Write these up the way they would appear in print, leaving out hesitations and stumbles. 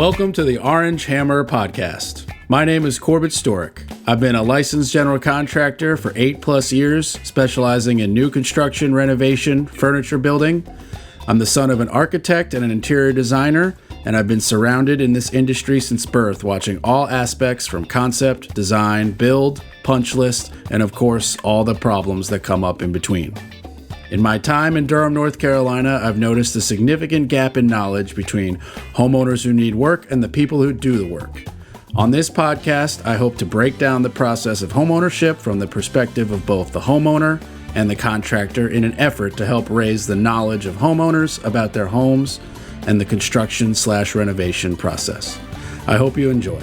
Welcome to the Orange Hammer Podcast. My name is Corbett Storick. I've been a licensed general contractor for 8+ years, specializing in new construction, renovation, furniture building. I'm the son of an architect and an interior designer, and I've been surrounded in this industry since birth, watching all aspects from concept, design, build, punch list, and of course, all the problems that come up in between. In my time in Durham, North Carolina, I've noticed a significant gap in knowledge between homeowners who need work and the people who do the work. On this podcast, I hope to break down the process of homeownership from the perspective of both the homeowner and the contractor in an effort to help raise the knowledge of homeowners about their homes and the construction/renovation process. I hope you enjoy.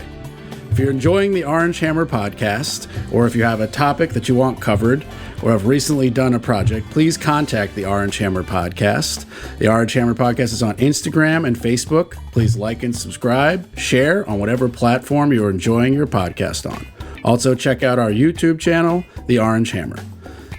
If you're enjoying the Orange Hammer Podcast, or if you have a topic that you want covered, or have recently done a project, please contact the Orange Hammer Podcast. The Orange Hammer Podcast is on Instagram and Facebook. Please like and subscribe, share on whatever platform you're enjoying your podcast on. Also, check out our YouTube channel, The Orange Hammer.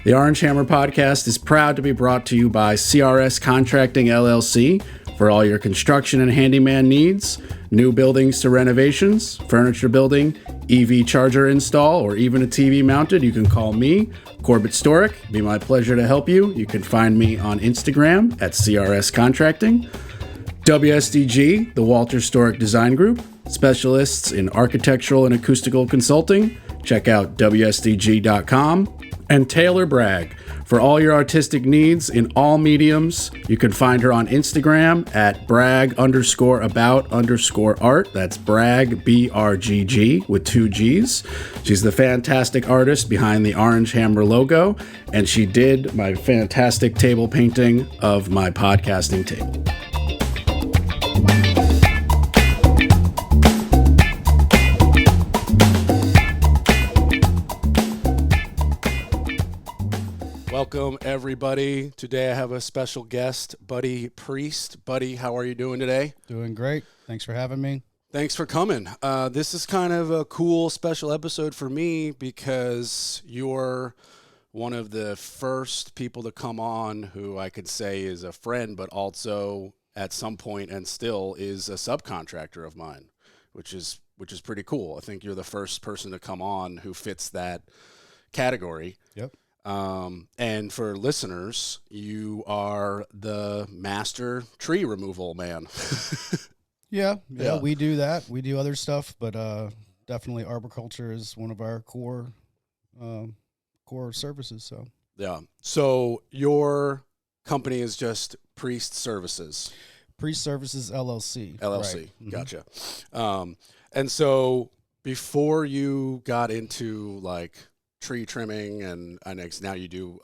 The Orange Hammer Podcast is proud to be brought to you by CRS Contracting, LLC, for all your construction and handyman needs, new buildings to renovations, furniture building, EV charger install, or even a TV mounted. You can call me, Corbett Storick. It'd be my pleasure to help you. You can find me on Instagram at CRS Contracting. WSDG, the Walter Storick Design Group, specialists in architectural and acoustical consulting. Check out WSDG.com. And Taylor Bragg, for all your artistic needs in all mediums. You can find her on Instagram at brag_about_art. That's brag, BRGG, with 2 G's. She's the fantastic artist behind the Orange Hammer logo, and she did my fantastic table painting of my podcasting table. Welcome, everybody. Today I have a special guest, Buddy Priest. Buddy, how are you doing today? Doing great. Thanks for having me. Thanks for coming. This is kind of a cool special episode for me because you're one of the first people to come on who I could say is a friend, but also at some point and still is a subcontractor of mine, which is pretty cool. I think you're the first person to come on who fits that category. Yep. And for listeners, you are the master tree removal man. Yeah, we do that. We do other stuff, but definitely arboriculture is one of our core services. So yeah. So your company is just Priest Services. Priest Services LLC. LLC. Right. Gotcha. And so before you got into like tree trimming, and now you do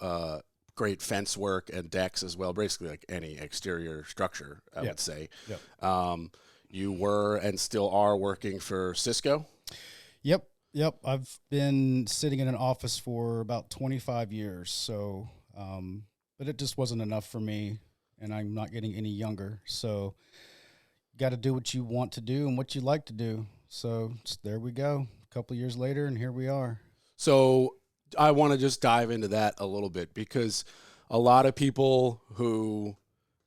great fence work and decks as well, basically like any exterior structure, I would say. Yep. You were and still are working for Cisco? Yep. I've been sitting in an office for about 25 years, so but it just wasn't enough for me, and I'm not getting any younger, so you got to do what you want to do and what you like to do. So there we go. A couple of years later, and here we are. So I want to just dive into that a little bit because a lot of people who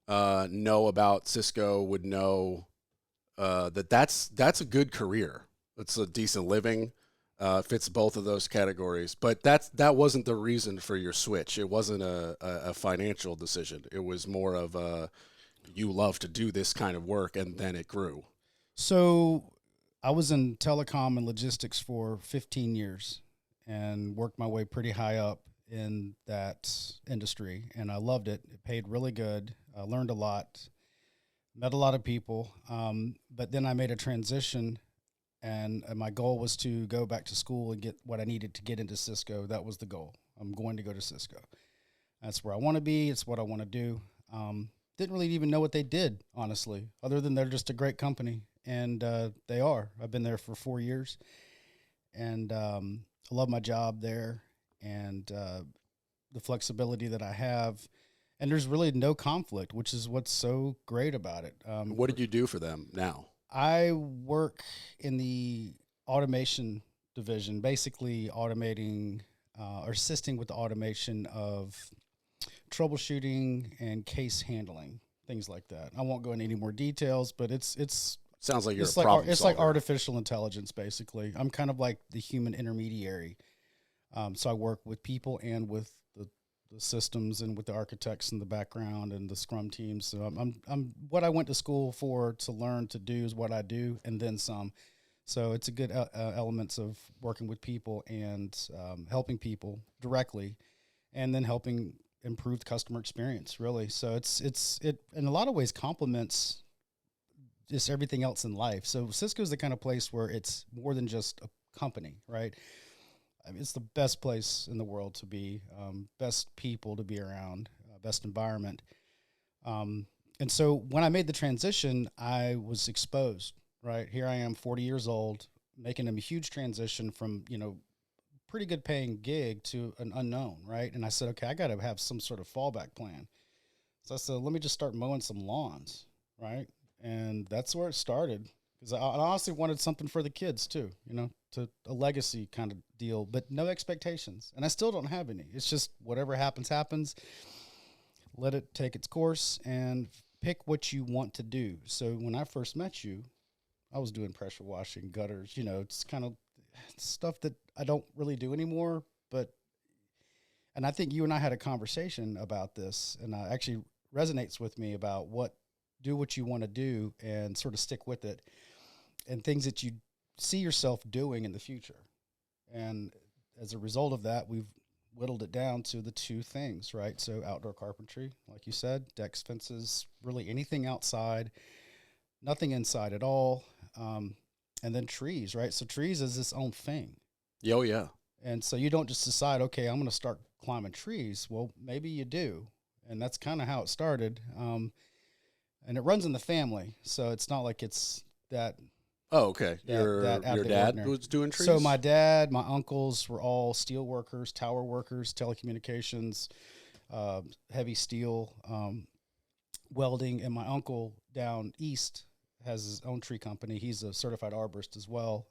know about Cisco would know that's a good career. It's a decent living, fits both of those categories. But that wasn't the reason for your switch. It wasn't a financial decision. It was more of you love to do this kind of work, and then it grew. So I was in telecom and logistics for 15 years. And worked my way pretty high up in that industry, and I loved it. It paid really good. I learned a lot, met a lot of people, but then I made a transition, and my goal was to go back to school and get what I needed to get into Cisco. That was the goal. I'm going to go to Cisco. That's where I want to be. It's what I want to do. Didn't really even know what they did, honestly, other than they're just a great company, and they are. I've been there for 4 years, and I love my job there and the flexibility that I have. And there's really no conflict, which is what's so great about it. What did you do for them now? I work in the automation division, basically automating or assisting with the automation of troubleshooting and case handling, things like that. I won't go into any more details, but it's Sounds like you're It's a problem it's solver. like artificial intelligence, basically. I'm kind of like the human intermediary. So I work with people and with the systems and with the architects in the background and the Scrum teams. So I'm what I went to school for to learn to do is what I do, and then some. So it's a good elements of working with people and helping people directly, and then helping improve the customer experience. Really, so it in a lot of ways complements just everything else in life. So Cisco is the kind of place where it's more than just a company, right? I mean, it's the best place in the world to be, best people to be around, best environment. And so when I made the transition, I was exposed, right? Here I am, 40 years old, making a huge transition from, pretty good paying gig to an unknown, right? And I said, okay, I got to have some sort of fallback plan. So I said, let me just start mowing some lawns, right? And that's where it started, because I honestly wanted something for the kids too, to a legacy kind of deal, but no expectations. And I still don't have any. It's just whatever happens, happens. Let it take its course and pick what you want to do. So when I first met you, I was doing pressure washing, gutters, it's kind of stuff that I don't really do anymore. And I think you and I had a conversation about this, and actually resonates with me about do what you want to do and sort of stick with it, and things that you see yourself doing in the future. And as a result of that, we've whittled it down to the two things, right? So outdoor carpentry, like you said, decks, fences, really anything outside, nothing inside at all. And then trees, right? So trees is its own thing. Oh, yeah. And so you don't just decide, okay, I'm going to start climbing trees. Well, maybe you do. And that's kind of how it started. And it runs in the family. So it's not like it's that. Oh, okay. Your dad ordinary. was doing trees? So my dad, my uncles were all steel workers, tower workers, telecommunications, heavy steel, welding. And my uncle down east has his own tree company. He's a certified arborist as well.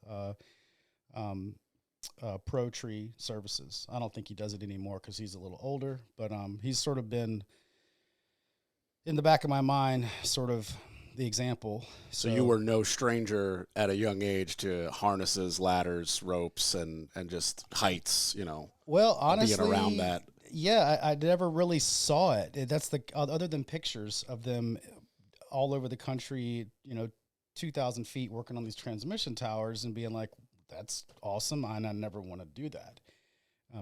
Pro Tree Services. I don't think he does it anymore because he's a little older, but he's sort of been in the back of my mind, sort of the example. So you were no stranger at a young age to harnesses, ladders, ropes, and just heights, Well, honestly, being around that. Yeah, I never really saw it. That's other than pictures of them all over the country, 2,000 feet working on these transmission towers and being like, that's awesome. And I never want to do that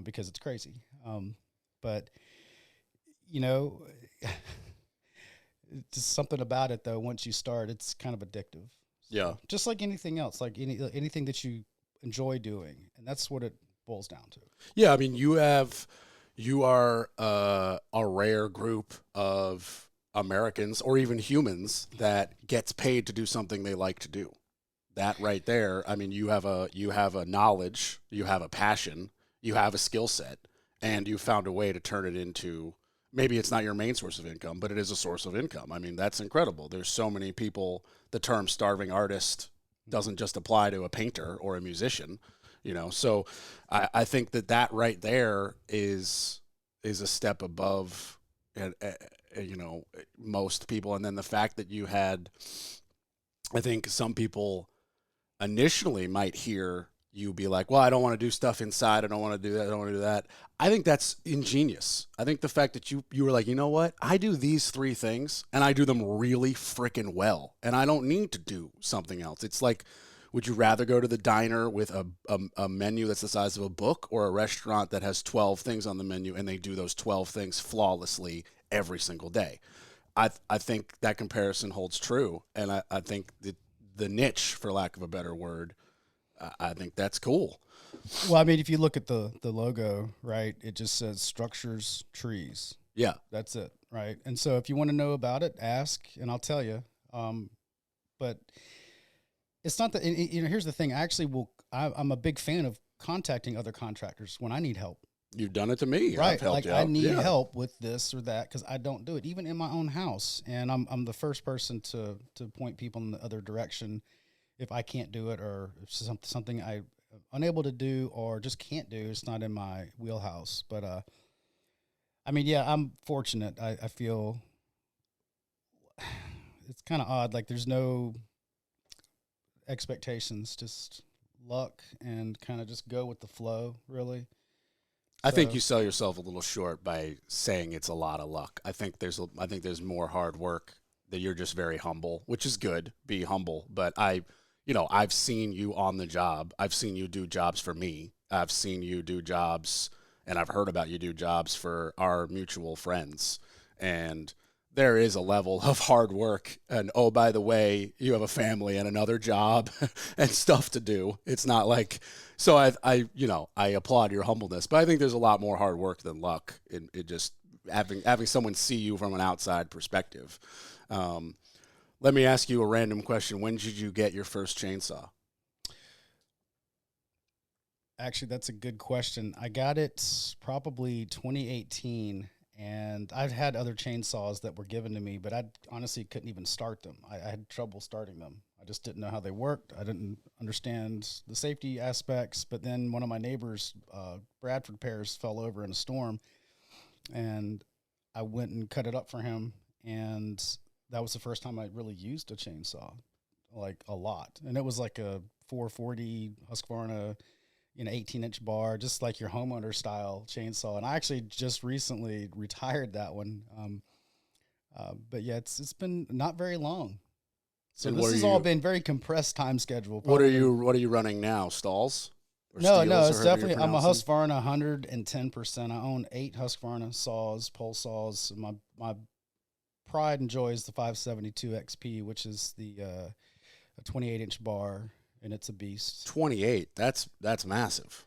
because it's crazy. But, just something about it, though, once you start, it's kind of addictive. So, yeah. Just like anything else, like anything that you enjoy doing. And that's what it boils down to. Yeah. I mean, you are a rare group of Americans or even humans that gets paid to do something they like to do. That right there, I mean, you have a knowledge, you have a passion, you have a skill set, and you found a way to turn it into, maybe it's not your main source of income, but it is a source of income. I mean, that's incredible. There's so many people, the term starving artist doesn't just apply to a painter or a musician, so I think that right there is a step above, most people. And then the fact that you had, I think some people initially might hear you be like, well, I don't want to do stuff inside. I don't want to do that. I don't want to do that. I think that's ingenious. I think the fact that you were like, you know what? I do these three things and I do them really freaking well. And I don't need to do something else. It's like, would you rather go to the diner with a menu that's the size of a book, or a restaurant that has 12 things on the menu and they do those 12 things flawlessly every single day? I think that comparison holds true. And I think that the niche, for lack of a better word, I think that's cool. Well, I mean, if you look at the logo, right, it just says structures, trees. Yeah. That's it, right? And so if you want to know about it, ask, and I'll tell you. But it's not that, here's the thing. I'm a big fan of contacting other contractors when I need help. You've done it to me. Right. I've helped like you I out. need help with this or that because I don't do it even in my own house. And I'm the first person to point people in the other direction if I can't do it, or if something I'm unable to do or just can't do. It's not in my wheelhouse. But I mean, yeah, I'm fortunate. I feel it's kind of odd. Like there's no expectations, just luck, and kind of just go with the flow, really. I think So, you sell yourself a little short by saying it's a lot of luck. I think there's more hard work, that you're just very humble, which is good. Be humble, but I've seen you on the job. I've seen you do jobs for me. I've seen you do jobs, and I've heard about you do jobs for our mutual friends. And there is a level of hard work. And oh, by the way, you have a family and another job and stuff to do. It's not like, so I applaud your humbleness, but I think there's a lot more hard work than luck in it, just having someone see you from an outside perspective. Let me ask you a random question. When did you get your first chainsaw? actually, that's a good question. I got it probably 2018, and I've had other chainsaws that were given to me, but I honestly couldn't even start them. I had trouble starting them. I just didn't know how they worked. I didn't understand the safety aspects. But then one of my neighbors, Bradford pears, fell over in a storm, and I went and cut it up for him. And that was the first time I really used a chainsaw, like a lot. And it was like a 440 Husqvarna, 18-inch bar, just like your homeowner style chainsaw. And I actually just recently retired that one. But yeah, it's been not very long. So And this has all been very compressed time schedule. what are probably. what are you running now? Stalls? Or No, Steels, no, or it's however you definitely, I'm a pronounce them? Husqvarna 110%. I own 8 Husqvarna saws, pole saws. My pride and joy is the 572 XP, which is the a 28-inch bar, and it's a beast. 28. That's massive.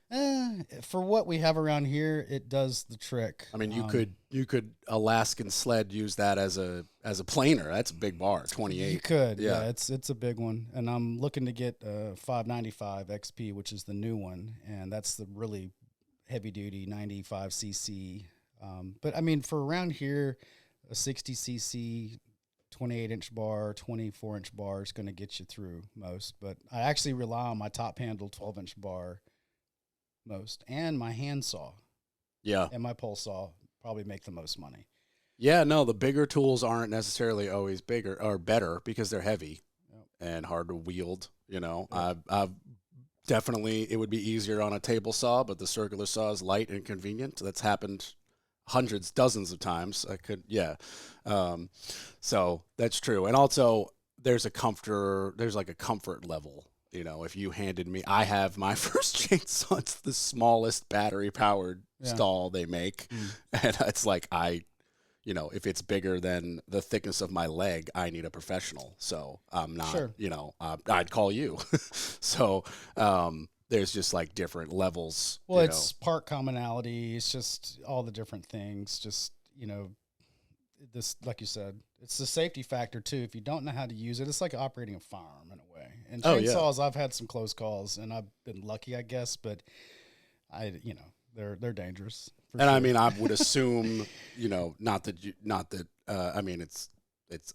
For what we have around here, it does the trick. I mean, you could Alaskan sled use that as a planer. That's a big bar. 28. You could, Yeah. yeah. It's a big one, and I'm looking to get 595 XP, which is the new one, and that's the really heavy duty 95 cc. But I mean, for around here, a 60 cc 28-inch bar, 24-inch bar is going to get you through most. But I actually rely on my top handle 12-inch bar most, and my handsaw Yeah. and my pole saw probably make the most money. Yeah, no, the bigger tools aren't necessarily always bigger or better because they're heavy Yep. and hard to wield. Yep. I've definitely, it would be easier on a table saw, but the circular saw is light and convenient. That's happened hundreds, dozens of times. Yeah. Um, so that's true. And also, there's like a comfort level. If you handed me, I have my first chainsaw. It's the smallest battery powered Yeah. stall they make, and it's like if it's bigger than the thickness of my leg, I need a professional. So I'm not, Sure. I'd call you. So there's just like different levels. Well, it's part commonality. It's just all the different things. Just, this, like you said, it's the safety factor too. If you don't know how to use it, it's like operating a firearm in a way. And Oh, yeah. chainsaws, I've had some close calls, and I've been lucky, I guess, but they're dangerous. And I mean, I would assume, not that, I mean, it's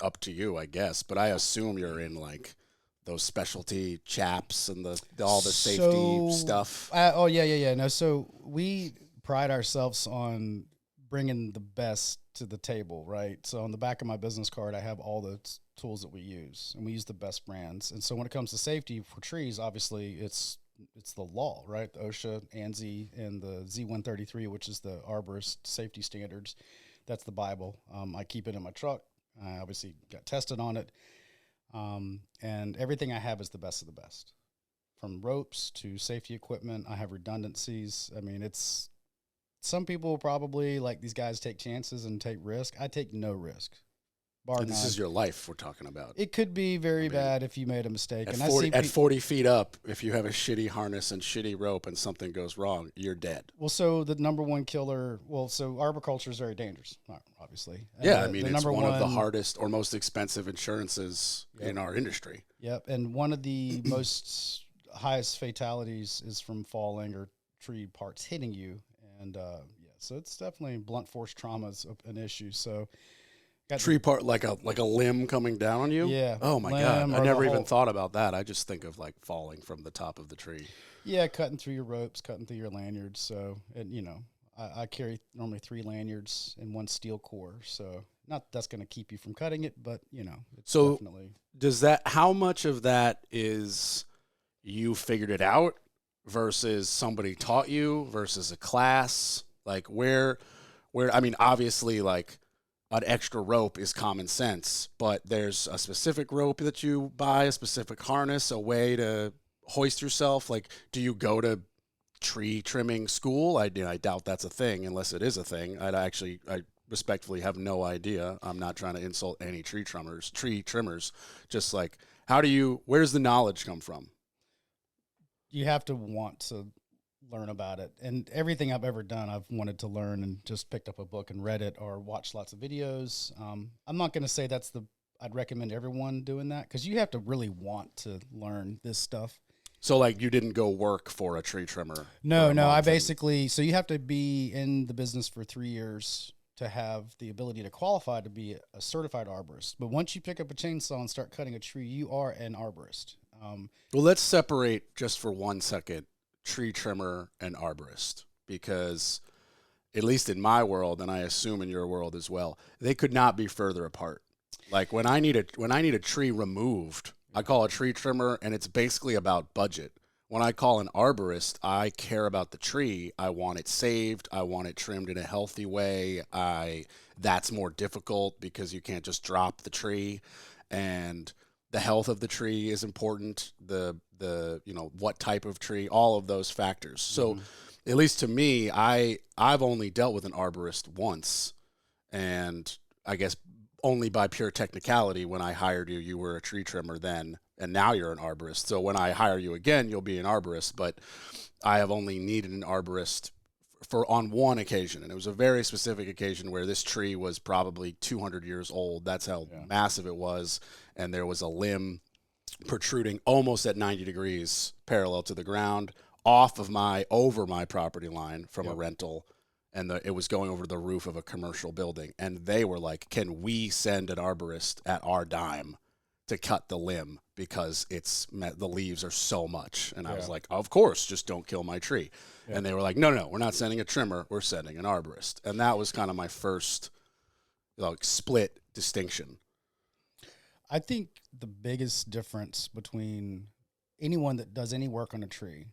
up to you, I guess, but I assume you're in like those specialty chaps and all the safety stuff. Yeah. No, so we pride ourselves on bringing the best to the table, right? So on the back of my business card, I have all the tools that we use, and we use the best brands. And so when it comes to safety for trees, obviously it's the law, right? The OSHA, ANSI, and the Z133, which is the arborist safety standards. That's the Bible. I keep it in my truck. I obviously got tested on it. And everything I have is the best of the best. From ropes to safety equipment, I have redundancies. I mean, some people probably, like, these guys take chances and take risk. I take no risk. And this is your life we're talking about. It could be very bad if you made a mistake. At 40 feet up, if you have a shitty harness and shitty rope and something goes wrong, you're dead. Well, so the number one killer, so arboriculture is very dangerous, obviously. And I mean, it's one of the hardest or most expensive insurances in our industry. Yep, and one of the most highest fatalities is from falling or tree parts hitting you. And so it's definitely blunt force trauma is an issue. So tree part, like a limb coming down on you? Yeah. Oh my God. I never even thought about that. I just think of like falling from the top of the tree. Yeah, cutting through your ropes, cutting through your lanyards. So, and I carry normally 3 lanyards and 1 steel core. So Not that's going to keep you from cutting it, but it's So definitely. how much of that is you figured it out versus somebody taught you versus a class? Like I mean, obviously, like an extra rope is common sense, but there's a specific rope that you buy, a specific harness, a way to hoist yourself. Like, do you go to tree trimming school? I doubt that's a thing, unless it is a thing. I respectfully have no idea. I'm not trying to insult any tree trimmers. Just like, where's the knowledge come from? You have to want to learn about it. And everything I've ever done, I've wanted to learn and just picked up a book and read it or watched lots of videos. I'm not going to say I'd recommend everyone doing that, because you have to really want to learn this stuff. So, like, you didn't go work for a tree trimmer? No. So you have to be in the business for 3 years to have the ability to qualify to be a certified arborist. But once you pick up a chainsaw and start cutting a tree, you are an arborist. Well, let's separate just for 1 second tree trimmer and arborist, because at least in my world, and I assume in your world as well, they could not be further apart. Like, when I need a tree removed, I call a tree trimmer, and it's basically about budget. When I call an arborist, I care about the tree. I want it saved. I want it trimmed in a healthy way. That's more difficult because you can't just drop the tree, and the health of the tree is important. What type of tree, all of those factors. So, at least to me, I've only dealt with an arborist once, and I guess only by pure technicality. When I hired you, you were a tree trimmer then, and now you're an arborist. So when I hire you again, you'll be an arborist. But I have only needed an arborist on one occasion, and it was a very specific occasion where this tree was probably 200 years old. That's how massive it was, and there was a limb protruding almost at 90 degrees parallel to the ground over my property line from a rental. And it was going over the roof of a commercial building. And they were like, can we send an arborist at our dime to cut the limb because the leaves are so much? And I was like, of course, just don't kill my tree. And they were like, no, we're not sending a trimmer. We're sending an arborist. And that was kind of my first split distinction. I think the biggest difference between anyone that does any work on a tree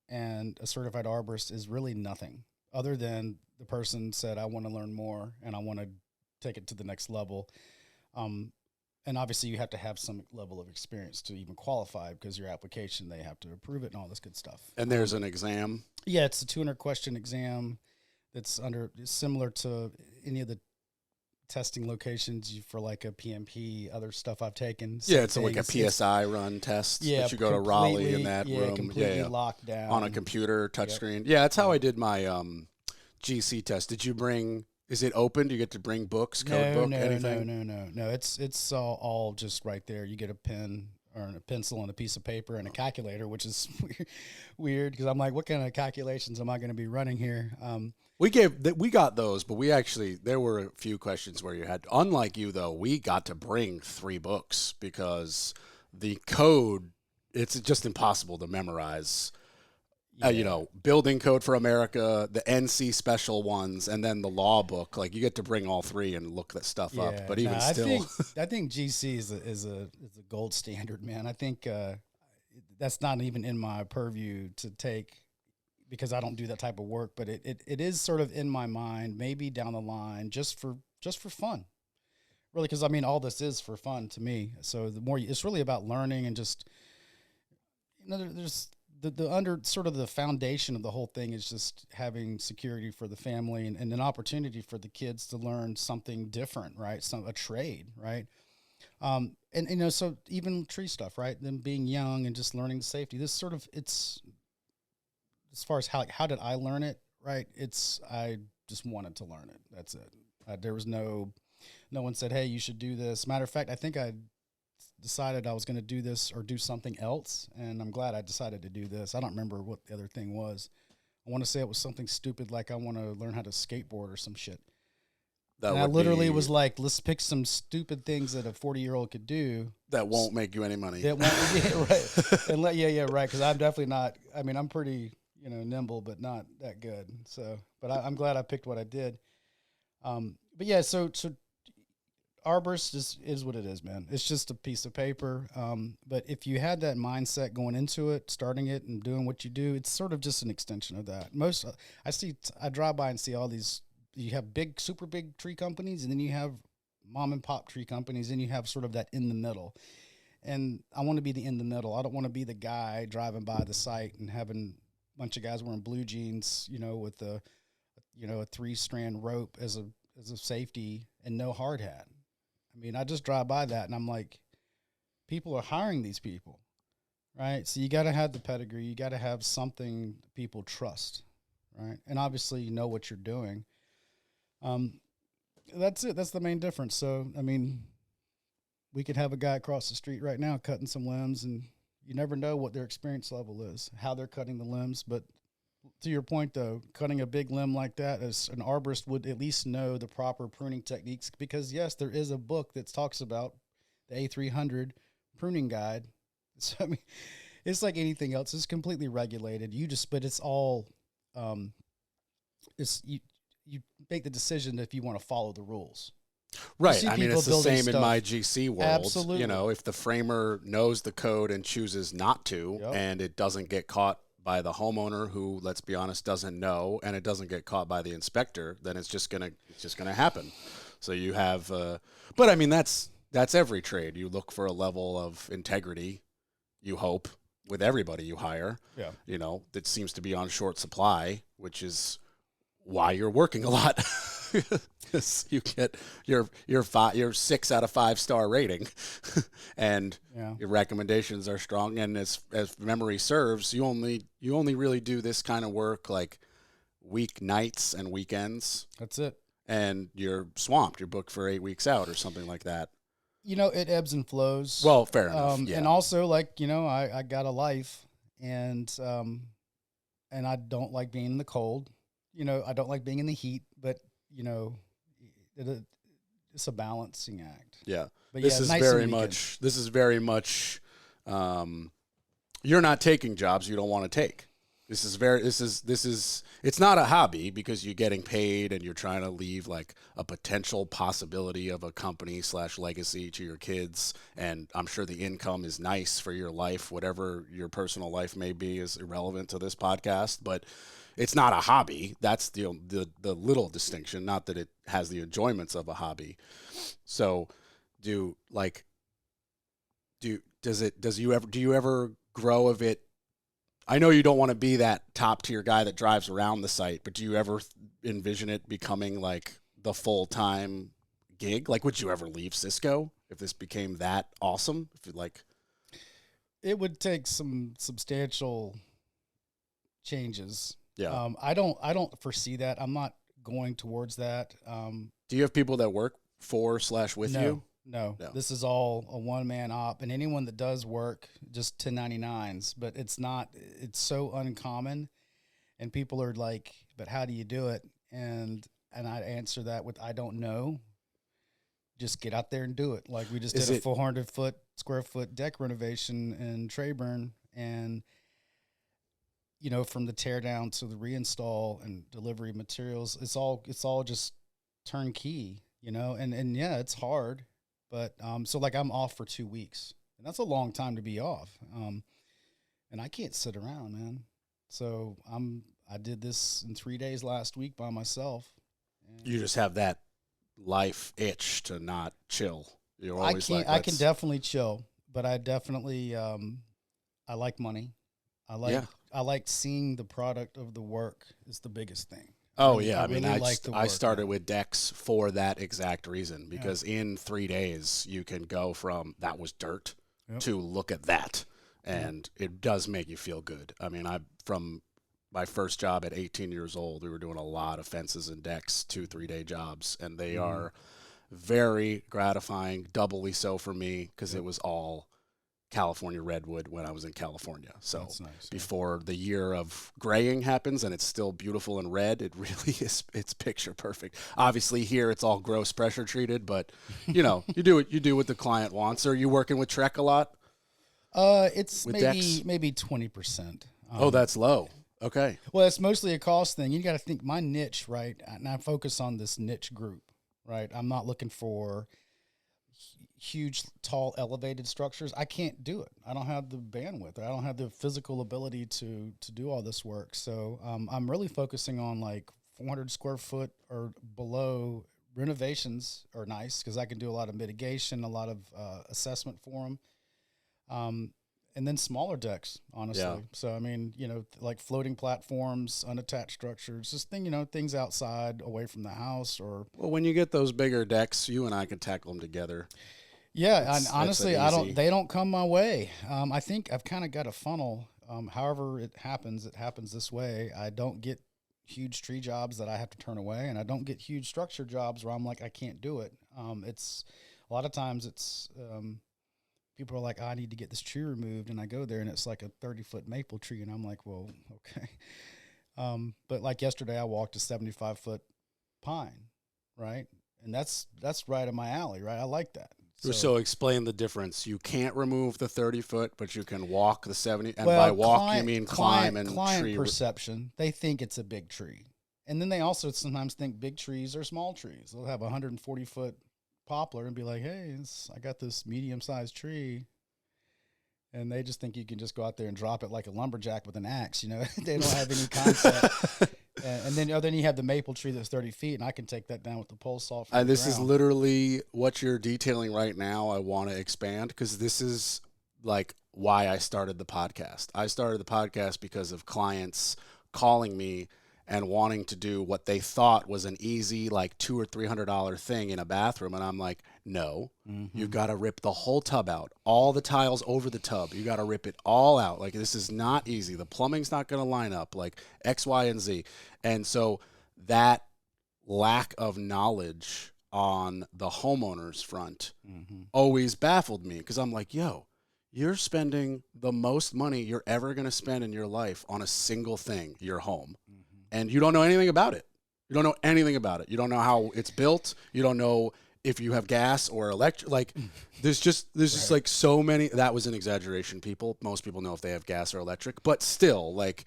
and a certified arborist is really nothing, other than the person said, I want to learn more and I want to take it to the next level. And obviously you have to have some level of experience to even qualify, because your application, they have to approve it and all this good stuff. And there's an exam? Yeah, it's a 200 question exam that's similar to any of the testing locations for like a PMP, other stuff I've taken. Yeah, it's like a PSI run test. Yeah, that you go to Raleigh in that room. Completely locked down. On a computer, touchscreen. Yeah, that's how I did my GC test. Did you bring... Is it open? Do you get to bring books, anything? No. It's all just right there. You get a pen or a pencil and a piece of paper and a calculator, which is weird because I'm like, what kind of calculations am I going to be running here? We got those, but there were a few questions where you had, unlike you though, we got to bring 3 books because the code, it's just impossible to memorize. Building Code for America, the NC special ones, and then the law book. Like, you get to bring all 3 and look that stuff up. But even still, I think GC is a gold standard, man. I think that's not even in my purview to take, because I don't do that type of work. But it is sort of in my mind, maybe down the line, just for fun, really. Because I mean, all this is for fun to me. So the more it's really about learning and just there's. The under sort of the foundation of the whole thing is just having security for the family and an opportunity for the kids to learn something different, right? A trade, right? So even tree stuff, right? Them being young and just learning safety. This sort of, it's as far as how did I learn it, right? I just wanted to learn it. That's it. There was no one said, hey, you should do this. Matter of fact, I think I decided I was going to do this or do something else, and I'm glad I decided to do this. I don't remember what the other thing was. I want to say it was something stupid like I want to learn how to skateboard or some shit. And I literally was like, let's pick some stupid things that a 40-year-old could do that won't make you any money. That won't, right? And right. Because I'm definitely not. I mean, I'm pretty nimble, but not that good. So, but I'm glad I picked what I did. But yeah, so arborist is what it is, man. It's just a piece of paper. But if you had that mindset going into it, starting it and doing what you do, it's sort of just an extension of that. I drive by and see all these, you have big, super big tree companies, and then you have mom and pop tree companies, and you have sort of that in the middle. And I want to be the in the middle. I don't want to be the guy driving by the site and having a bunch of guys wearing blue jeans, with a 3-strand rope as a safety and no hard hat. I mean, I just drive by that and I'm like, people are hiring these people, right? So you got to have the pedigree. You got to have something people trust, right? And obviously you know what you're doing. That's it. That's the main difference. So, I mean, we could have a guy across the street right now cutting some limbs, and you never know what their experience level is, how they're cutting the limbs. But to your point, though, cutting a big limb like that, as an arborist would at least know the proper pruning techniques, because, yes, there is a book that talks about the A300 pruning guide. So, I mean, it's like anything else. It's completely regulated. But it's all, you make the decision if you want to follow the rules. Right. I mean, it's the same stuff in my GC world. Absolutely. If the framer knows the code and chooses not to, Yep. and it doesn't get caught by the homeowner who, let's be honest, doesn't know, and it doesn't get caught by the inspector, then it's just gonna happen. So you have, but I mean, that's every trade. You look for a level of integrity, you hope, with everybody you hire. Yeah. That seems to be on short supply, which is why you're working a lot. You get your 6 out of 5 star rating, and your recommendations are strong. And as memory serves, you only really do this kind of work like weeknights and weekends. That's it. And you're swamped. You're booked for 8 weeks out or something like that. It ebbs and flows. Well, fair enough. Yeah. And also, I got a life, and I don't like being in the cold. I don't like being in the heat, but it's a balancing act. Yeah. But this is nice very much, you're not taking jobs you don't want to take. It's not a hobby because you're getting paid and you're trying to leave like a potential possibility of a company / legacy to your kids. And I'm sure the income is nice for your life. Whatever your personal life may be is irrelevant to this podcast, but it's not a hobby. That's the little distinction, not that it has the enjoyments of a hobby. So do you ever grow of it? I know you don't want to be that top tier guy that drives around the site, but do you ever envision it becoming like the full-time gig? Like, would you ever leave Cisco if this became that awesome? It would take some substantial changes. Yeah. I don't foresee that. I'm not going towards that. Do you have people that work for / with you? No, this is all a one-man op, and anyone that does work, just 1099s, but it's so uncommon, and people are like, but how do you do it? And I answer that with, I don't know. Just get out there and do it. Like we just did a 400 square foot deck renovation in Trayburn, and from the tear down to the reinstall and delivery of materials, it's all just turnkey, and yeah, it's hard. But, so like I'm off for 2 weeks, and that's a long time to be off. And I can't sit around, man. So I did this in 3 days last week by myself. You just have that life itch to not chill. You're always I can definitely chill, but I definitely, I like money. I like seeing the product of the work is the biggest thing. Oh, yeah. I mean, I started with decks for that exact reason, because in 3 days you can go from that was dirt to look at that. And it does make you feel good. I mean, from my first job at 18 years old, we were doing a lot of fences and decks, 2-3 day jobs. And they are very gratifying, doubly so for me, because it was all California redwood when I was in California. So that's nice, before the year of graying happens and it's still beautiful and red, it really is, it's picture perfect. Obviously here it's all gross pressure treated, but you do what the client wants. Are you working with Trek a lot? It's with maybe 20%. That's low. Okay. Well, it's mostly a cost thing. You got to think my niche, right? And I focus on this niche group, right? I'm not looking for huge, tall, elevated structures. I can't do it. I don't have the bandwidth. I don't have the physical ability to do all this work. So I'm really focusing on like 400 square foot or below. Renovations are nice because I can do a lot of mitigation, a lot of assessment for them. And then smaller decks, honestly. Yeah. So, I mean, like floating platforms, unattached structures, just things outside away from the house or. Well, when you get those bigger decks, you and I can tackle them together. Yeah. And honestly, they don't come my way. I think I've kind of got a funnel. However it happens this way. I don't get huge tree jobs that I have to turn away, and I don't get huge structure jobs where I'm like, I can't do it. It's a lot of times it's, people are like, I need to get this tree removed. And I go there and it's like a 30-foot maple tree. And I'm like, well, okay. But like yesterday I walked a 75-foot pine, right? And that's right in my alley, right? I like that. So explain the difference. You can't remove the 30-foot, but you can walk the 70. And by walk, you mean climb and client tree. Perception. They think it's a big tree. And then they also sometimes think big trees are small trees. They'll have a 140-foot poplar and be like, hey, I got this medium-sized tree. And they just think you can just go out there and drop it like a lumberjack with an axe. They don't have any concept. And then you have the maple tree that's 30 feet, and I can take that down with the pole saw. And this is literally what you're detailing right now. I want to expand because this is like why I started the podcast. I started the podcast because of clients calling me and wanting to do what they thought was an easy, like $200 or $300 thing in a bathroom. And I'm like, no, you've got to rip the whole tub out, all the tiles over the tub. You got to rip it all out. Like, this is not easy. The plumbing's not going to line up, like X, Y, and Z. And so that lack of knowledge on the homeowner's front always baffled me because I'm like, yo, you're spending the most money you're ever going to spend in your life on a single thing, your home. And you don't know anything about it. You don't know anything about it. You don't know how it's built. You don't know if you have gas or electric. Like, there's just like so many. That was an exaggeration, people. Most people know if they have gas or electric. But still, like,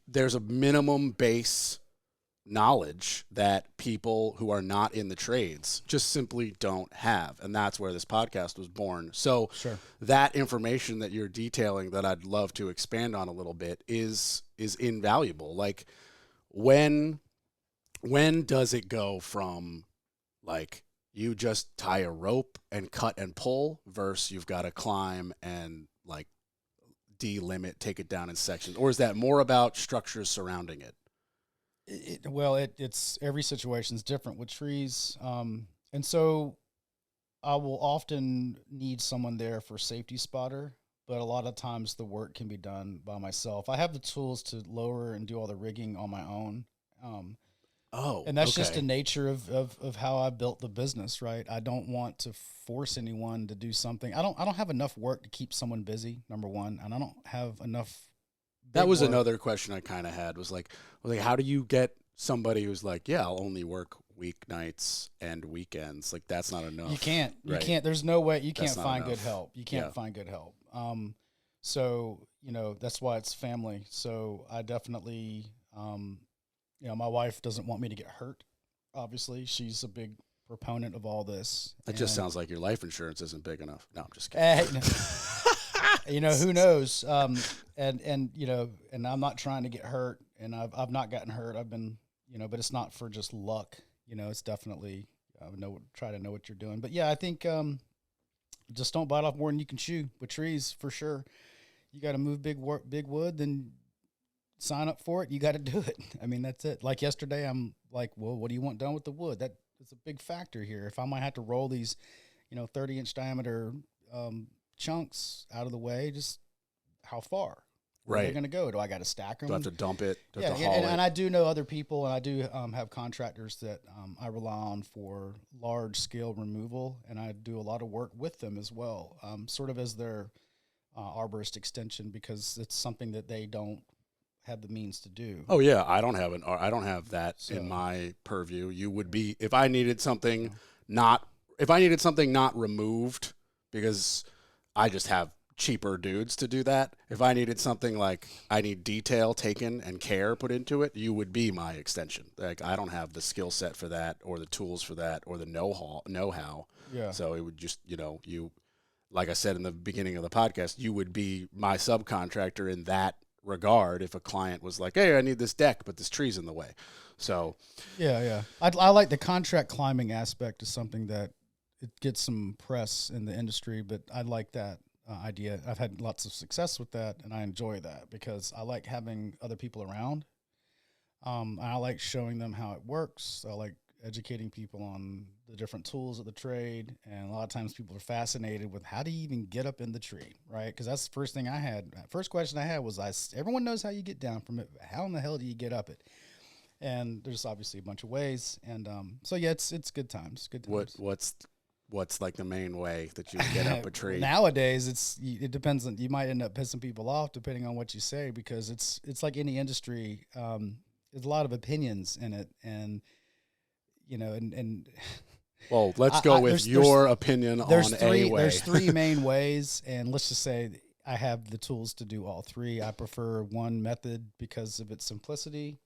there's a minimum base knowledge that people who are not in the trades just simply don't have. And that's where this podcast was born. So that information that you're detailing that I'd love to expand on a little bit is invaluable. Like, when does it go from like you just tie a rope and cut and pull versus you've got to climb and like delimit, take it down in sections? Or is that more about structures surrounding it? It's every situation is different with trees. And so I will often need someone there for safety spotter, but a lot of times the work can be done by myself. I have the tools to lower and do all the rigging on my own. And that's just the nature of how I built the business, right? I don't want to force anyone to do something. I don't have enough work to keep someone busy, number one, and I don't have enough. That was another question I kind of had was like, how do you get somebody who's like, yeah, I'll only work weeknights and weekends? Like, that's not enough. You can't. There's no way. You can't find good help. You can't find good help. So, that's why it's family. So I definitely, my wife doesn't want me to get hurt. Obviously, she's a big proponent of all this. It just sounds like your life insurance isn't big enough. No, I'm just kidding. Who knows? And I'm not trying to get hurt, and I've not gotten hurt. I've been, but it's not for just luck. It's definitely try to know what you're doing. But yeah, I think just don't bite off more than you can chew with trees for sure. You got to move big wood, then sign up for it. You got to do it. I mean, that's it. Like yesterday, I'm like, well, what do you want done with the wood? That is a big factor here. If I might have to roll these, 30-inch diameter chunks out of the way, just how far? Where are they going to go? Do I got to stack them? Do I have to dump it? And I do know other people, and I do have contractors that I rely on for large-scale removal, and I do a lot of work with them as well, sort of as their arborist extension, because it's something that they don't have the means to do. Oh yeah, I don't have that in my purview. You would be if I needed something not removed because I just have cheaper dudes to do that. If I needed something like I need detail taken and care put into it, you would be my extension. Like I don't have the skill set for that or the tools for that or the know-how. Yeah. So it would just, you, like I said in the beginning of the podcast, you would be my subcontractor in that regard if a client was like, hey, I need this deck, but this tree's in the way. So yeah. I like the contract climbing aspect is something that it gets some press in the industry, but I like that idea. I've had lots of success with that, and I enjoy that because I like having other people around. I like showing them how it works. I like educating people on the different tools of the trade, and a lot of times people are fascinated with how do you even get up in the tree, right? Because that's the first thing I had. First question I had was, everyone knows how you get down from it. How in the hell do you get up it? And there's obviously a bunch of ways, and so yeah, it's good times. Good times. What's like the main way that you get up a tree? Nowadays, it depends on. You might end up pissing people off depending on what you say because it's like any industry. There's a lot of opinions in it, and and well, let's go with your opinion on a way. There's three main ways, and let's just say I have the tools to do all three. I prefer one method because of its simplicity.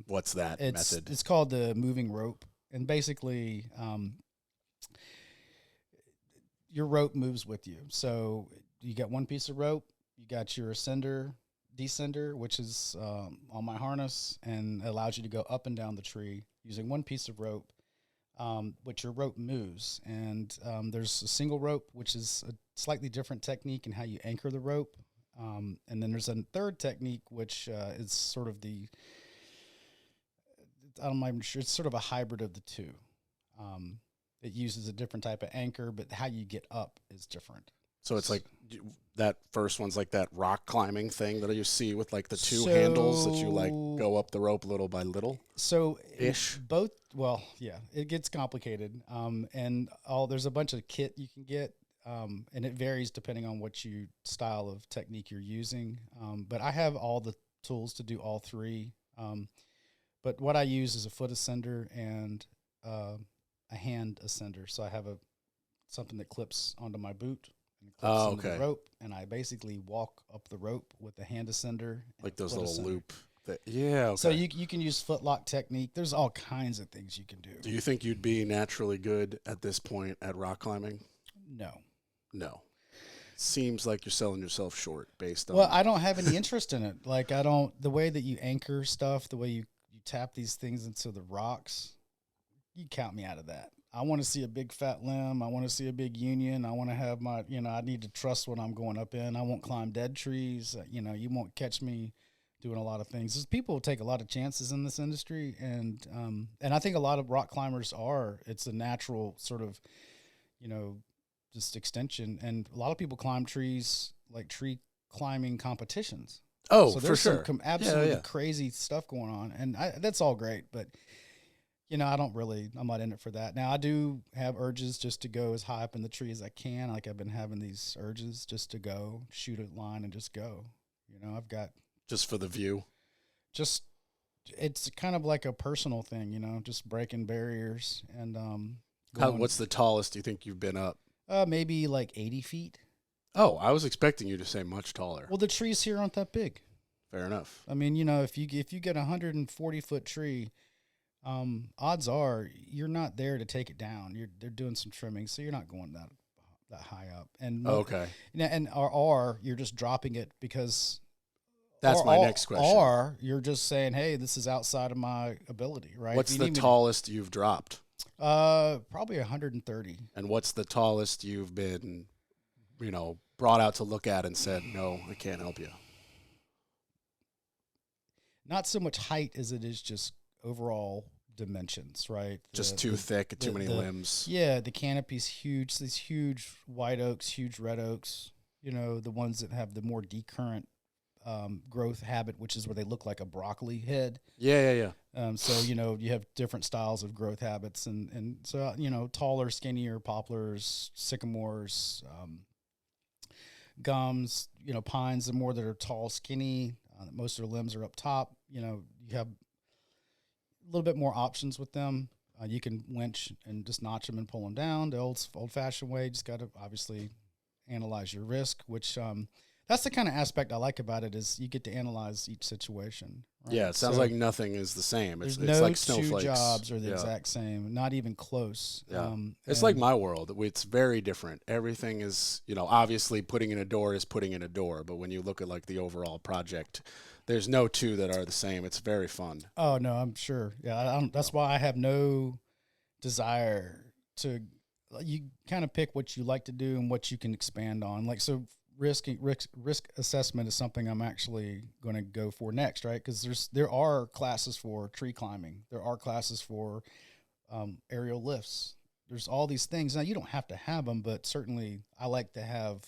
What's that method? It's called the moving rope, and basically, your rope moves with you. So you got one piece of rope, you got your ascender, descender, which is on my harness, and allows you to go up and down the tree using one piece of rope, which your rope moves. And there's a single rope, which is a slightly different technique in how you anchor the rope. And then there's a third technique, which is sort of I'm not even sure, it's sort of a hybrid of the two. It uses a different type of anchor, but how you get up is different. So it's like that first one's like that rock climbing thing that you see with like the two handles that you like go up the rope little by little. So ish. Both. Well, yeah, it gets complicated. And there's a bunch of kit you can get. And it varies depending on what style of technique you're using. But I have all the tools to do all three. But what I use is a foot ascender and a hand ascender. So I have something that clips onto my boot and clips onto the rope, and I basically walk up the rope with the hand ascender. Like those little loop. Okay. So you can use footlock technique. There's all kinds of things you can do. Do you think you'd be naturally good at this point at rock climbing? No. Seems like you're selling yourself short based on. Well, I don't have any interest in it. Like the way that you anchor stuff, the way you tap these things into the rocks, you count me out of that. I want to see a big fat limb. I want to see a big union. I want to have I need to trust what I'm going up in. I won't climb dead trees. You won't catch me doing a lot of things. People take a lot of chances in this industry. And I think a lot of rock climbers it's a natural sort of, just extension. And a lot of people climb trees, like tree climbing competitions. Oh, so there's for sure. Some absolutely crazy stuff going on. And that's all great, but I'm not in it for that. Now I do have urges just to go as high up in the tree as I can. Like I've been having these urges just to go shoot a line and just go, I've got just for the view. It's kind of like a personal thing, just breaking barriers and, what's the tallest you think you've been up? Maybe like 80 feet. Oh, I was expecting you to say much taller. Well, the trees here aren't that big. Fair enough. I mean, if you get a 140-foot tree, odds are you're not there to take it down. They're doing some trimming, so you're not going that high up. And okay. Or you're just dropping it because that's my next question. Or you're just saying, hey, this is outside of my ability, right? What's the tallest you've dropped? Probably 130. And what's the tallest you've been, brought out to look at and said, no, I can't help you? Not so much height as it is just overall dimensions, right? Just too thick, too many limbs. Yeah, the canopy's huge. These huge white oaks, huge red oaks, the ones that have the more decurrent growth habit, which is where they look like a broccoli head. Yeah. So, you have different styles of growth habits. And so, taller, skinnier poplars, sycamores, gums, pines, the more that are tall, skinny, most of their limbs are up top. You have a little bit more options with them. You can winch and just notch them and pull them down the old-fashioned way. Just got to obviously analyze your risk, which that's the kind of aspect I like about it is you get to analyze each situation. Right? Yeah, it sounds like nothing is the same. It's no like snowflakes. Two jobs are the exact same, not even close. Yeah. It's like my world. It's very different. Everything is, obviously putting in a door is putting in a door, but when you look at like the overall project, there's no two that are the same. It's very fun. Oh no, I'm sure. Yeah, that's why I have no desire to. You kind of pick what you like to do and what you can expand on. Like so. Risk assessment is something I'm actually going to go for next, right? Because there are classes for tree climbing, there are classes for aerial lifts. There's all these things. Now you don't have to have them, but certainly I like to have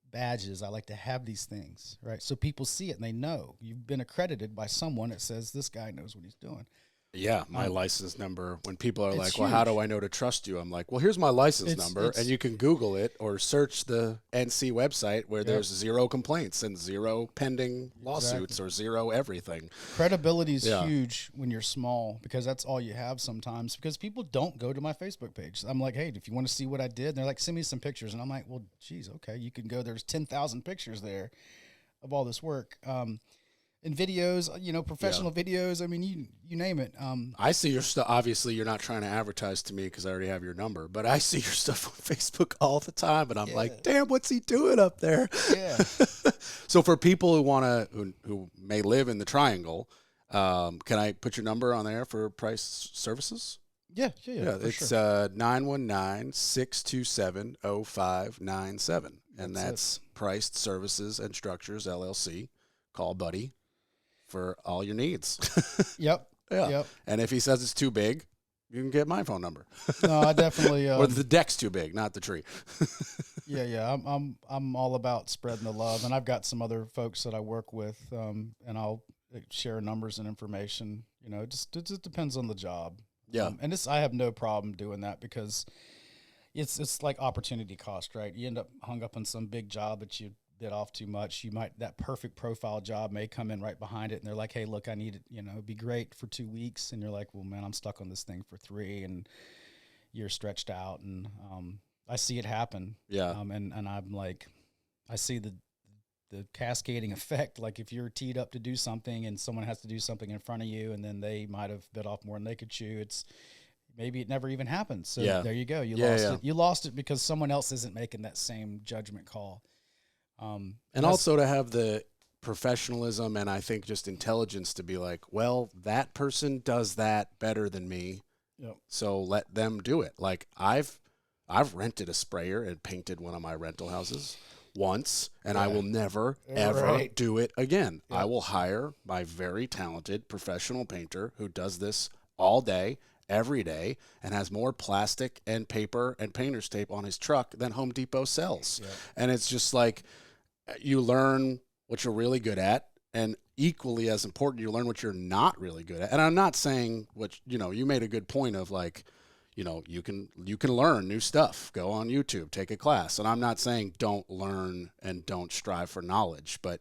badges. I like to have these things, right? So people see it and they know you've been accredited by someone that says this guy knows what he's doing. Yeah, my license number. When people are like, well, huge. how do I know to trust you? I'm like, well, here's my license number, and you can Google it or search the NC website where there's 0 complaints and 0 pending lawsuits or 0 everything. Credibility is huge when you're small because that's all you have sometimes because people don't go to my Facebook page. I'm like, hey, if you want to see what I did, and they're like, send me some pictures. And I'm like, well, geez, okay, you can go. There's 10,000 pictures there of all this work. And videos, professional videos. I mean, you name it. I see your stuff. Obviously, you're not trying to advertise to me because I already have your number, but I see your stuff on Facebook all the time, and I'm like, damn, what's he doing up there? Yeah. So for people who may live in the Triangle, can I put your number on there for price services? Yeah. It's 919-627-0597, and that's Priced Services and Structures LLC. Call Buddy for all your needs. Yep. Yeah. Yep. And if he says it's too big, you can get my phone number. No, I definitely. Or the deck's too big, not the tree. Yeah. I'm all about spreading the love, and I've got some other folks that I work with, and I'll share numbers and information. It just depends on the job. Yeah. And I have no problem doing that because it's like opportunity cost, right? You end up hung up on some big job that you bit off too much. That perfect profile job may come in right behind it, and they're like, hey, look, I need it, it'd be great for 2 weeks. And you're like, well, man, I'm stuck on this thing for 3 and you're stretched out. And I see it happen. Yeah. And I'm like, I see the cascading effect. Like if you're teed up to do something and someone has to do something in front of you, and then they might have bit off more than they could chew, maybe it never even happens. So there you go. You lost it. You lost it because someone else isn't making that same judgment call. And also to have the professionalism and I think just intelligence to be like, well, that person does that better than me. Yep. So let them do it. Like I've rented a sprayer and painted one of my rental houses once, and I will never, ever do it again. Yep. I will hire my very talented professional painter who does this all day, every day, and has more plastic and paper and painter's tape on his truck than Home Depot sells. Yep. And it's just like, you learn what you're really good at, and equally as important, you learn what you're not really good at. And I'm not saying you made a good point of like, you can learn new stuff, go on YouTube, take a class. And I'm not saying don't learn and don't strive for knowledge, but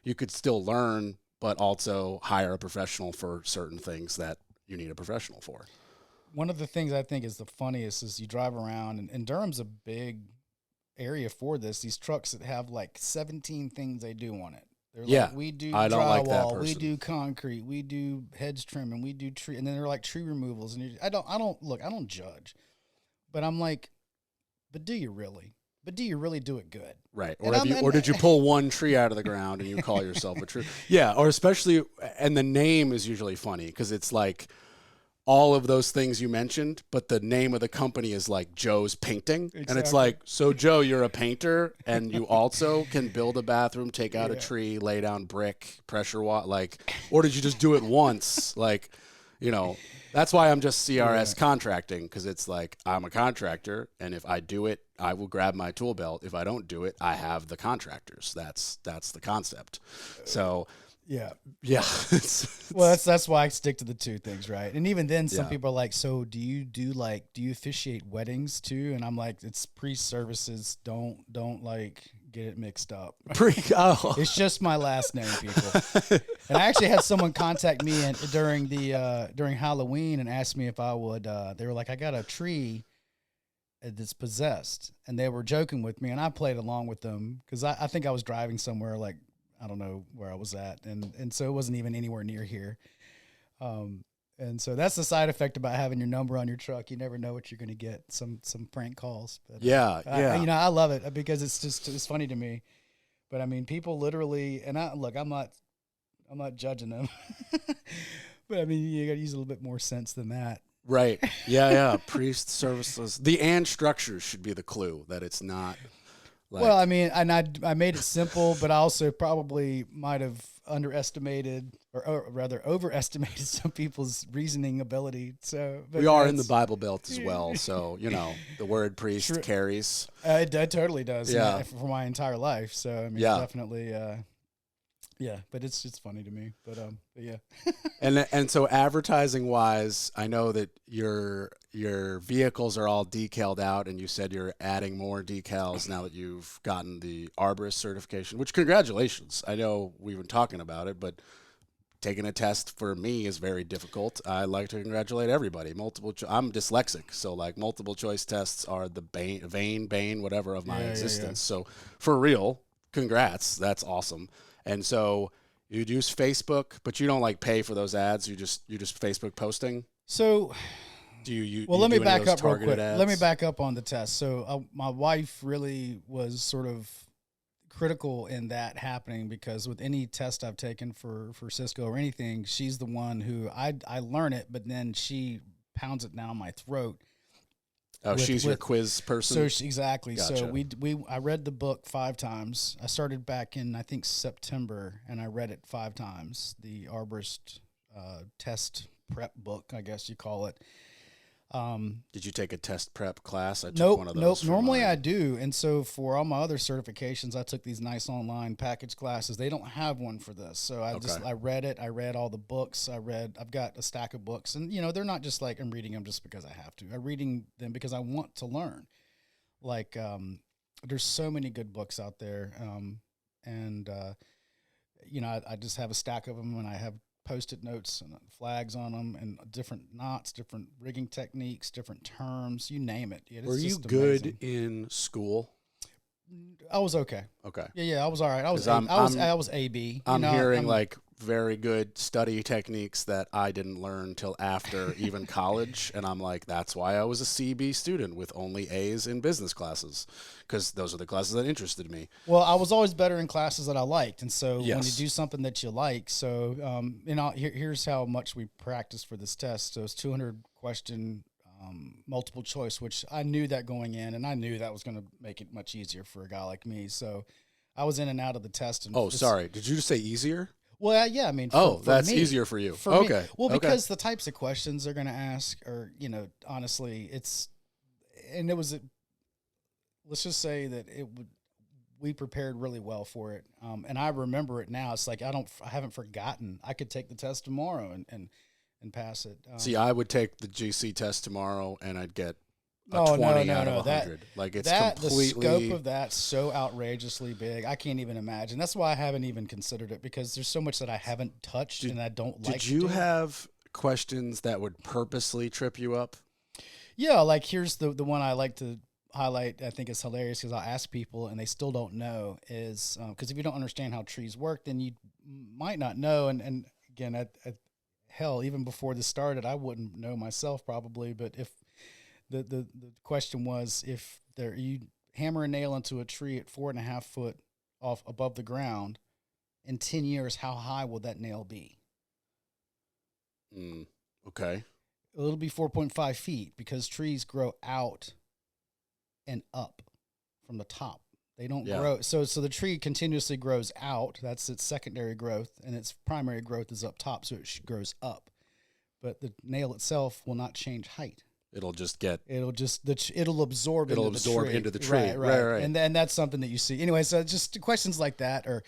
you could still learn, but also hire a professional for certain things that you need a professional for. One of the things I think is the funniest is you drive around, and Durham's a big area for this. These trucks that have like 17 things they do on it. They're like, we do drywall, we do concrete, we do hedge trimming, we do tree, and then they're like tree removals. And I don't judge, but I'm like, but do you really? But do you really do it good? Right. Or did you pull one tree out of the ground and you call yourself a tree? Yeah. Or especially, and the name is usually funny because it's like all of those things you mentioned, but the name of the company is like Joe's Painting. Exactly. And it's like, so Joe, you're a painter and you also can build a bathroom, take out a tree, lay down brick, pressure water, or did you just do it once? That's why I'm just CRS contracting, because it's like, I'm a contractor, and if I do it, I will grab my tool belt. If I don't do it, I have the contractors. That's the concept. So yeah. Well, that's why I stick to the 2 things, right? And even then, some people are like, so do you officiate weddings too? And I'm like, it's pre-services. Don't get it mixed up. It's just my last name, people. And I actually had someone contact me during Halloween and asked me if I would. They were like, I got a tree that's possessed. And they were joking with me, and I played along with them because I think I was driving somewhere, like, I don't know where I was at. And so it wasn't even anywhere near here. And so that's the side effect about having your number on your truck. You never know what you're going to get. Some prank calls. But, Yeah. I love it because it's funny to me. But I mean, people literally, and I'm not judging them, but I mean, you got to use a little bit more sense than that. Right. Yeah. Priest services. The and structures should be the clue that it's not. Like, Well, I mean, and I made it simple, but I also probably might have underestimated or rather overestimated some people's reasoning ability. So we are in the Bible Belt as well. So, the word priest carries. It totally does. Yeah. For my entire life. So, I mean, definitely, yeah, but it's funny to me, but yeah. and so advertising wise, I know that your vehicles are all decaled out, and you said you're adding more decals now that you've gotten the arborist certification, which congratulations. I know we've been talking about it, but taking a test for me is very difficult. I like to congratulate everybody. I'm dyslexic, so like multiple choice tests are the bane, whatever of my existence. So for real, congrats. That's awesome. And so you'd use Facebook, but you don't like pay for those ads. You just Facebook posting. So do you? Well, let me back up real quick. Ads? Let me back up on the test. So my wife really was sort of critical in that happening because with any test I've taken for Cisco or anything, she's the one who I learn it, but then she pounds it down my throat. Oh, she's your quiz person? So exactly. Gotcha. So I read the book 5 times. I started back in, I think, September, and I read it 5 times, the arborist test prep book, I guess you call it. Did you take a test prep class? I took one of those. Nope. Normally I do. And so for all my other certifications, I took these nice online package classes. They don't have one for this. So I read it. I read all the books. I've got a stack of books, and they're not just like I'm reading them just because I have to. I'm reading them because I want to learn. Like, there's so many good books out there. I just have a stack of them, and I have Post-it notes and flags on them, and different knots, different rigging techniques, different terms, you name it. Were you good in school? I was okay. Okay. Yeah, I was all right. I was AB. I'm hearing like very good study techniques that I didn't learn till after even college, and I'm like, that's why I was a CB student with only A's in business classes, because those are the classes that interested me. Well, I was always better in classes that I liked, and so when you do something that you like, so here's how much we practiced for this test. So it's 200 question. Multiple choice, which I knew that going in, and I knew that was going to make it much easier for a guy like me. So I was in and out of the test. And sorry. Did you just say easier? Well, yeah. I mean, that's me, easier for you. For okay. Me. Well, because the types of questions they're going to ask are, honestly, let's just say that we prepared really well for it. And I remember it now. It's like, I haven't forgotten. I could take the test tomorrow and pass it. See, I would take the GC test tomorrow, and I'd get a 20 out of 100. The scope of that's so outrageously big. I can't even imagine. That's why I haven't even considered it, because there's so much that I haven't touched and I don't like. Did you have questions that would purposely trip you up? Yeah, like here's the one I like to highlight. I think it's hilarious because I'll ask people and they still don't know, is because if you don't understand how trees work, then you might not know. And again, hell, even before this started, I wouldn't know myself probably. But if the question was, if you hammer a nail into a tree at 4.5 foot off above the ground, in 10 years, how high will that nail be? Okay. It'll be 4.5 feet, because trees grow out and up from the top. They don't grow. So the tree continuously grows out. That's its secondary growth, and its primary growth is up top, so it grows up. But the nail itself will not change height. It'll just absorb into the tree. Right. And that's something that you see. Anyway, so just questions like that, or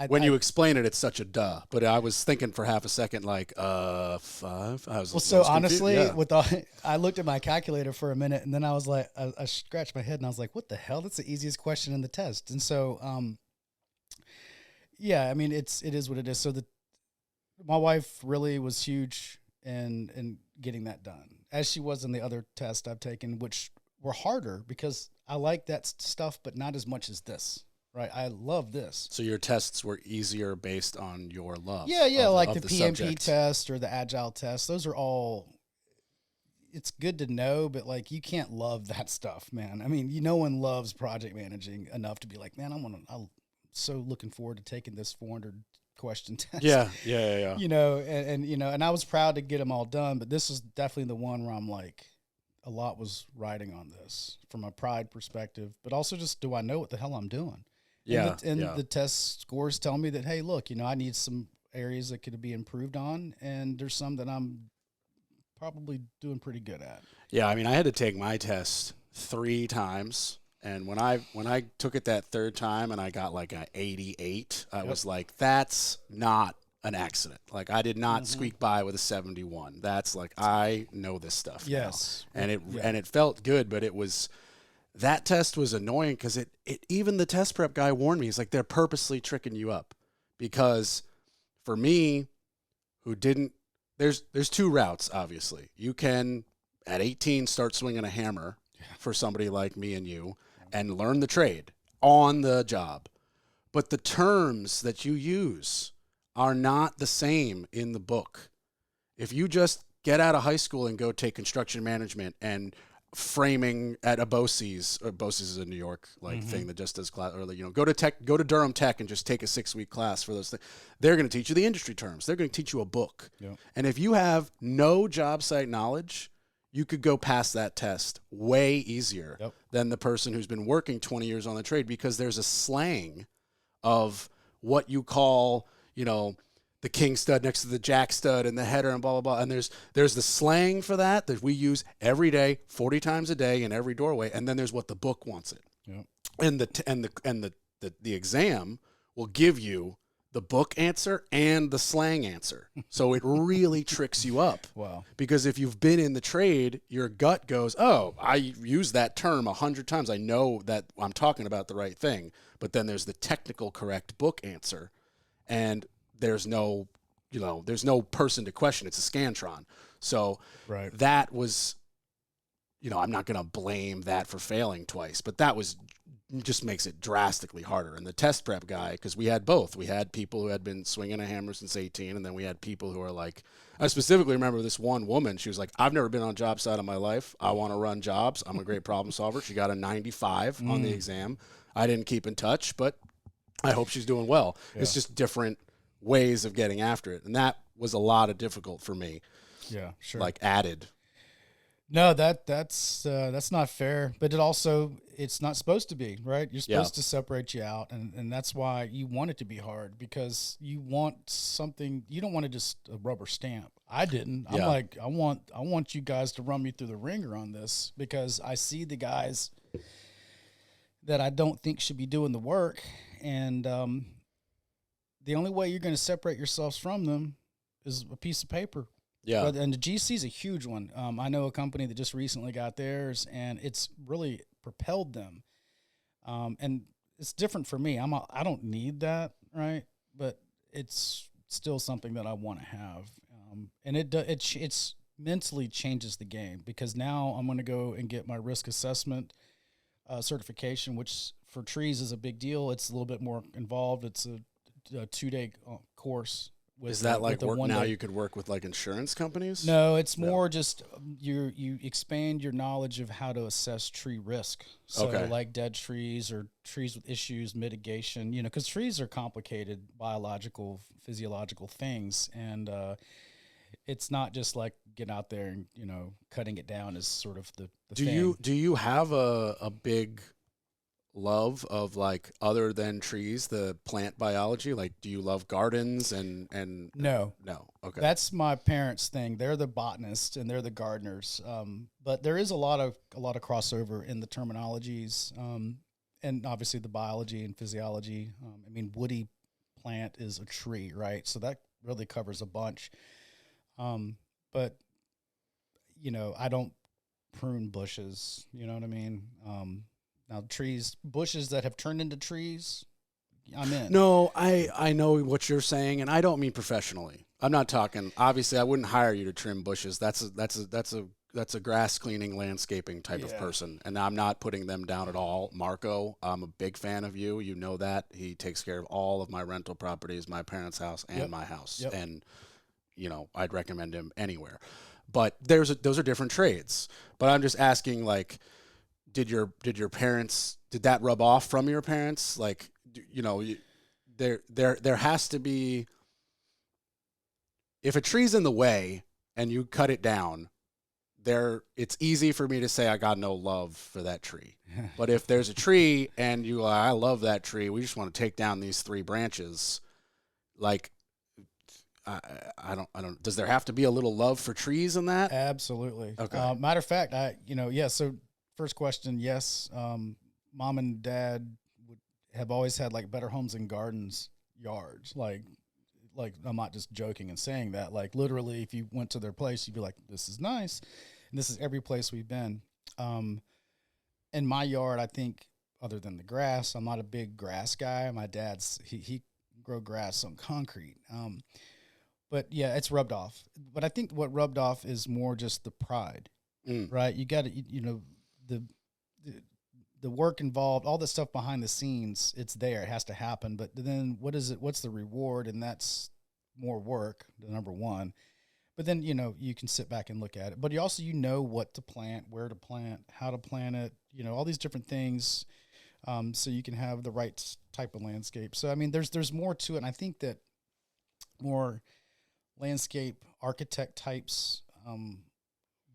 when you explain it, it's such a duh. But I was thinking for half a second, like 5. Honestly, I looked at my calculator for a minute, and then I was like, I scratched my head, and I was like, what the hell? That's the easiest question in the test. And so, I mean, it is what it is. So my wife really was huge in getting that done, as she was in the other test I've taken, which were harder because I like that stuff, but not as much as this. Right, I love this. So your tests were easier based on your love. Yeah, like the PMP subject. test or the Agile test. Those are all. It's good to know, but like you can't love that stuff, man. I mean, no one loves project managing enough to be like, man, I'm so looking forward to taking this 400 question test. Yeah. And I was proud to get them all done, but this is definitely the one where I'm like, a lot was riding on this from a pride perspective, but also just, do I know what the hell I'm doing? Yeah. And the test scores tell me that, hey, look, I need some areas that could be improved on, and there's some that I'm probably doing pretty good at. Yeah, I mean, I had to take my test 3 times, and when I took it that 3rd time and I got like an 88, I was like, that's not an accident. Like, I did not squeak by with a 71. That's like, I know this stuff now. And it felt good, but that test was annoying because it even the test prep guy warned me. He's like, they're purposely tricking you up, because for me, who didn't, there's 2 routes, obviously. You can, at 18, start swinging a hammer for somebody like me and you and learn the trade on the job. But the terms that you use are not the same in the book. If you just get out of high school and go take construction management and framing at a BOCES, or BOCES is a New York thing that just does class, or go to Durham Tech and just take a 6-week class for those things. They're going to teach you the industry terms. They're going to teach you a book. Yep. And if you have no job site knowledge, you could go past that test way easier than the person who's been working 20 years on the trade, because there's a slang of what you call, the king stud next to the jack stud and the header and blah, blah, blah. And there's the slang for that we use every day, 40 times a day in every doorway. And then there's what the book wants it. Yep. And the exam will give you the book answer and the slang answer. So it really tricks you up. Wow. Because if you've been in the trade, your gut goes, oh, I use that term 100 times. I know that I'm talking about the right thing. But then there's the technical correct book answer. And there's no person to question. It's a Scantron. So that was, I'm not going to blame that for failing twice, but that just makes it drastically harder. And the test prep guy, because we had both. We had people who had been swinging a hammer since 18, and then we had people who are like, I specifically remember this one woman. She was like, I've never been on a job site in my life. I want to run jobs. I'm a great problem solver. She got a 95 on the exam. I didn't keep in touch, but I hope she's doing well. Yeah. It's just different ways of getting after it, and that was a lot of difficult for me. Yeah, sure. Like added. No, that's not fair, but it's not supposed to be, right? You're supposed to separate you out, and that's why you want it to be hard, because you want something. You don't want to just a rubber stamp. I didn't. I'm like, I want you guys to run me through the ringer on this, because I see the guys that I don't think should be doing the work, and the only way you're going to separate yourselves from them is a piece of paper. Yeah. And the GC is a huge one. I know a company that just recently got theirs, and it's really propelled them. And it's different for me. I don't need that, right? But it's still something that I want to have. And it's mentally changes the game, because now I'm going to go and get my risk assessment certification, which for trees is a big deal. It's a little bit more involved. It's a 2-day course. Is that like work now? You could work with like insurance companies? No, it's more just you expand your knowledge of how to assess tree risk. So like dead trees or trees with issues, mitigation, because trees are complicated biological, physiological things. And it's not just like get out there and, cutting it down is sort of the thing. Do you have a big love of, like, other than trees, the plant biology? Like, do you love gardens and no okay, that's my parents' thing. They're the botanists and they're the gardeners, but there is a lot of crossover in the terminologies, and obviously the biology and physiology. Woody plant is a tree, right? So that really covers a bunch, but I don't prune bushes, you know what I mean? Now, bushes that have turned into trees, I'm in. No, I know what you're saying, and I don't mean professionally. I'm not talking. Obviously, I wouldn't hire you to trim bushes. That's a that's a grass cleaning, landscaping type of person, and I'm not putting them down at all. Marco, I'm a big fan of you. You know that. He takes care of all of my rental properties, my parents' house and my house, and I'd recommend him anywhere. But those are different trades. But I'm just asking, like, did your parents, did that rub off from your parents? Like, there has to be, if a tree's in the way and you cut it down, it's easy for me to say I got no love for that tree. But if there's a tree and I love that tree, we just want to take down these 3 branches, like, I don't, does there have to be a little love for trees in that? Absolutely. Okay. Matter of fact, so first question, yes. Mom and dad have always had like Better Homes and Gardens yards. Like I'm not just joking and saying that. Like literally, if you went to their place, you'd be like, "This is nice," and this is every place we've been. In my yard, I think other than the grass, I'm not a big grass guy. My dad's he grow grass on concrete. But yeah, it's rubbed off. But I think what rubbed off is more just the pride, right? You got to, the work involved, all the stuff behind the scenes, it's there. It has to happen. But then what is it? What's the reward? And that's more work, the number one. But then, you can sit back and look at it. But you also, what to plant, where to plant, how to plant it, all these different things, so you can have the right type of landscape. So, I mean, there's more to it. And I think that more landscape architect types,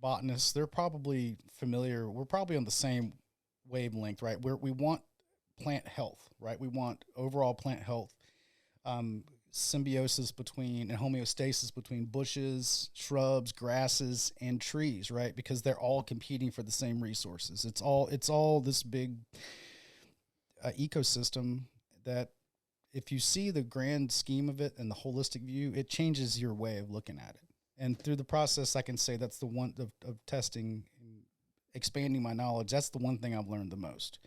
botanists, they're probably familiar. We're probably on the same wavelength, right? We want plant health, right? We want overall plant health, symbiosis between and homeostasis between bushes, shrubs, grasses, and trees, right? Because they're all competing for the same resources. It's all this big ecosystem that, if you see the grand scheme of it and the holistic view, it changes your way of looking at it. And through the process, I can say that's the one of testing, expanding my knowledge. That's the one thing I've learned the most,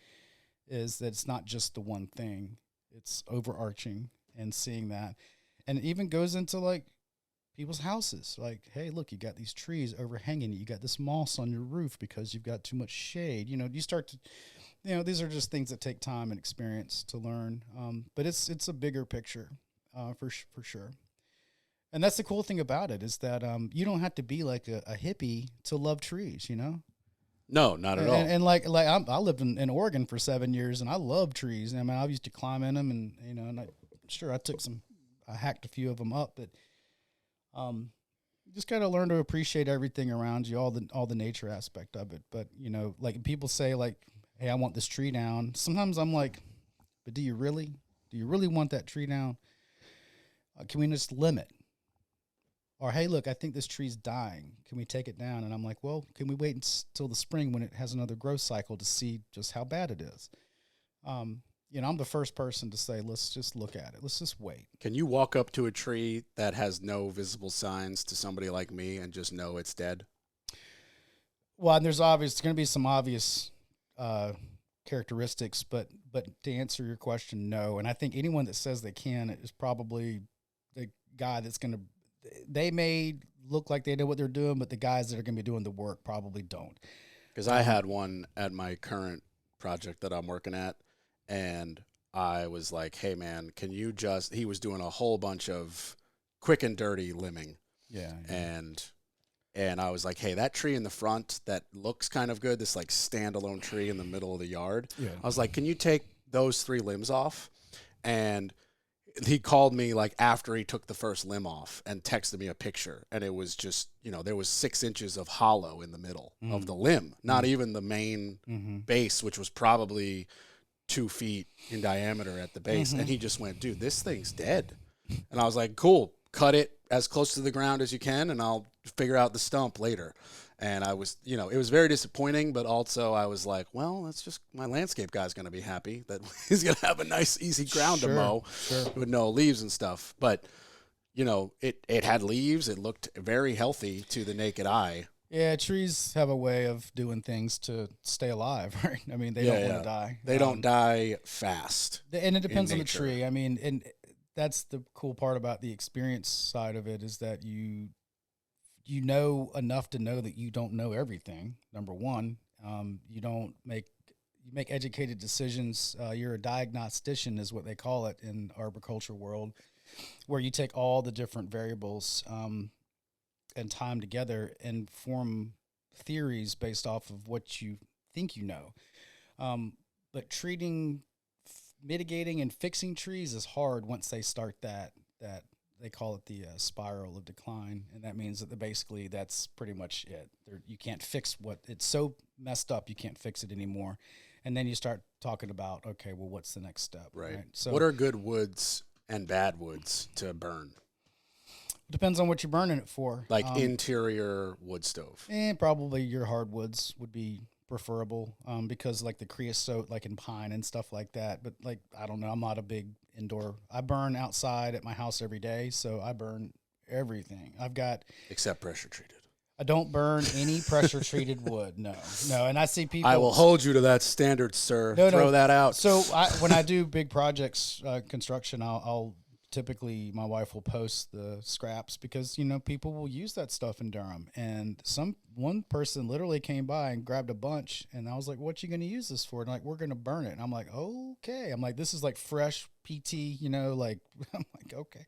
is that it's not just the one thing. It's overarching and seeing that. And it even goes into like people's houses. Like, hey, look, you got these trees overhanging you. You got this moss on your roof because you've got too much shade. You start to, these are just things that take time and experience to learn. But it's a bigger picture, for sure. And that's the cool thing about it, is that you don't have to be like a hippie to love trees, No, not at all. And I lived in Oregon for 7 years, and I love trees. I mean, I used to climb in them, and and I hacked a few of them up, but just gotta learn to appreciate everything around you, all the nature aspect of it. But like people say, like, hey, I want this tree down. Sometimes I'm like, but do you really want that tree down? Can we just limit? Or, hey, look, I think this tree's dying. Can we take it down? And I'm like, well, can we wait until the spring when it has another growth cycle to see just how bad it is? I'm the first person to say, let's just look at it. Let's just wait. Can you walk up to a tree that has no visible signs to somebody like me and just know it's dead? Well, and there's going to be some obvious characteristics, but to answer your question, no. And I think anyone that says they can is probably the guy that's going to, they may look like they know what they're doing, but the guys that are going to be doing the work probably don't. Because I had one at my current project that I'm working at, and I was like, hey, man, can you he was doing a whole bunch of quick and dirty limbing. Yeah. And I was like, hey, that tree in the front that looks kind of good, this like standalone tree in the middle of the yard. Yeah. I was like, can you take those 3 limbs off? And he called me like after he took the first limb off and texted me a picture. And it was just, there was 6 inches of hollow in the middle of the limb, not even the main base, which was probably 2 feet in diameter at the base. And he just went, dude, this thing's dead. And I was like, cool, cut it as close to the ground as you can, and I'll figure out the stump later. And I was, it was very disappointing, but also I was like, well, that's just, my landscape guy's going to be happy that he's going to have a nice, easy ground to mow with no leaves and stuff. But, it had leaves. It looked very healthy to the naked eye. Yeah, trees have a way of doing things to stay alive, right? I mean, they don't want to die. They don't die fast. And it depends on the tree. I mean, and that's the cool part about the experience side of it, is that you know enough to know that you don't know everything. Number one, you make educated decisions. You're a diagnostician, is what they call it in arboriculture world, where you take all the different variables and tie them together and form theories based off of what you think you know. But mitigating and fixing trees is hard once they start that they call it the spiral of decline, and that means that basically that's pretty much it. You can't fix it's so messed up you can't fix it anymore, and then you start talking about, okay, well, what's the next step? Right. So what are good woods and bad woods to burn? Depends on what you're burning it for. Like interior wood stove. And probably your hardwoods would be preferable because like the creosote, like in pine and stuff like that. But like, I don't know, I'm not a big indoor. I burn outside at my house every day, so I burn everything. Except pressure treated. I don't burn any pressure treated wood. No. And I see people. I will hold you to that standard, sir. Throw that out. So when I do big projects, construction, I'll typically my wife will post the scraps because, people will use that stuff in Durham. And one person literally came by and grabbed a bunch, and I was like, what you going to use this for? And like, we're going to burn it. And I'm like, okay. I'm like, this is like fresh PT, I'm like, okay.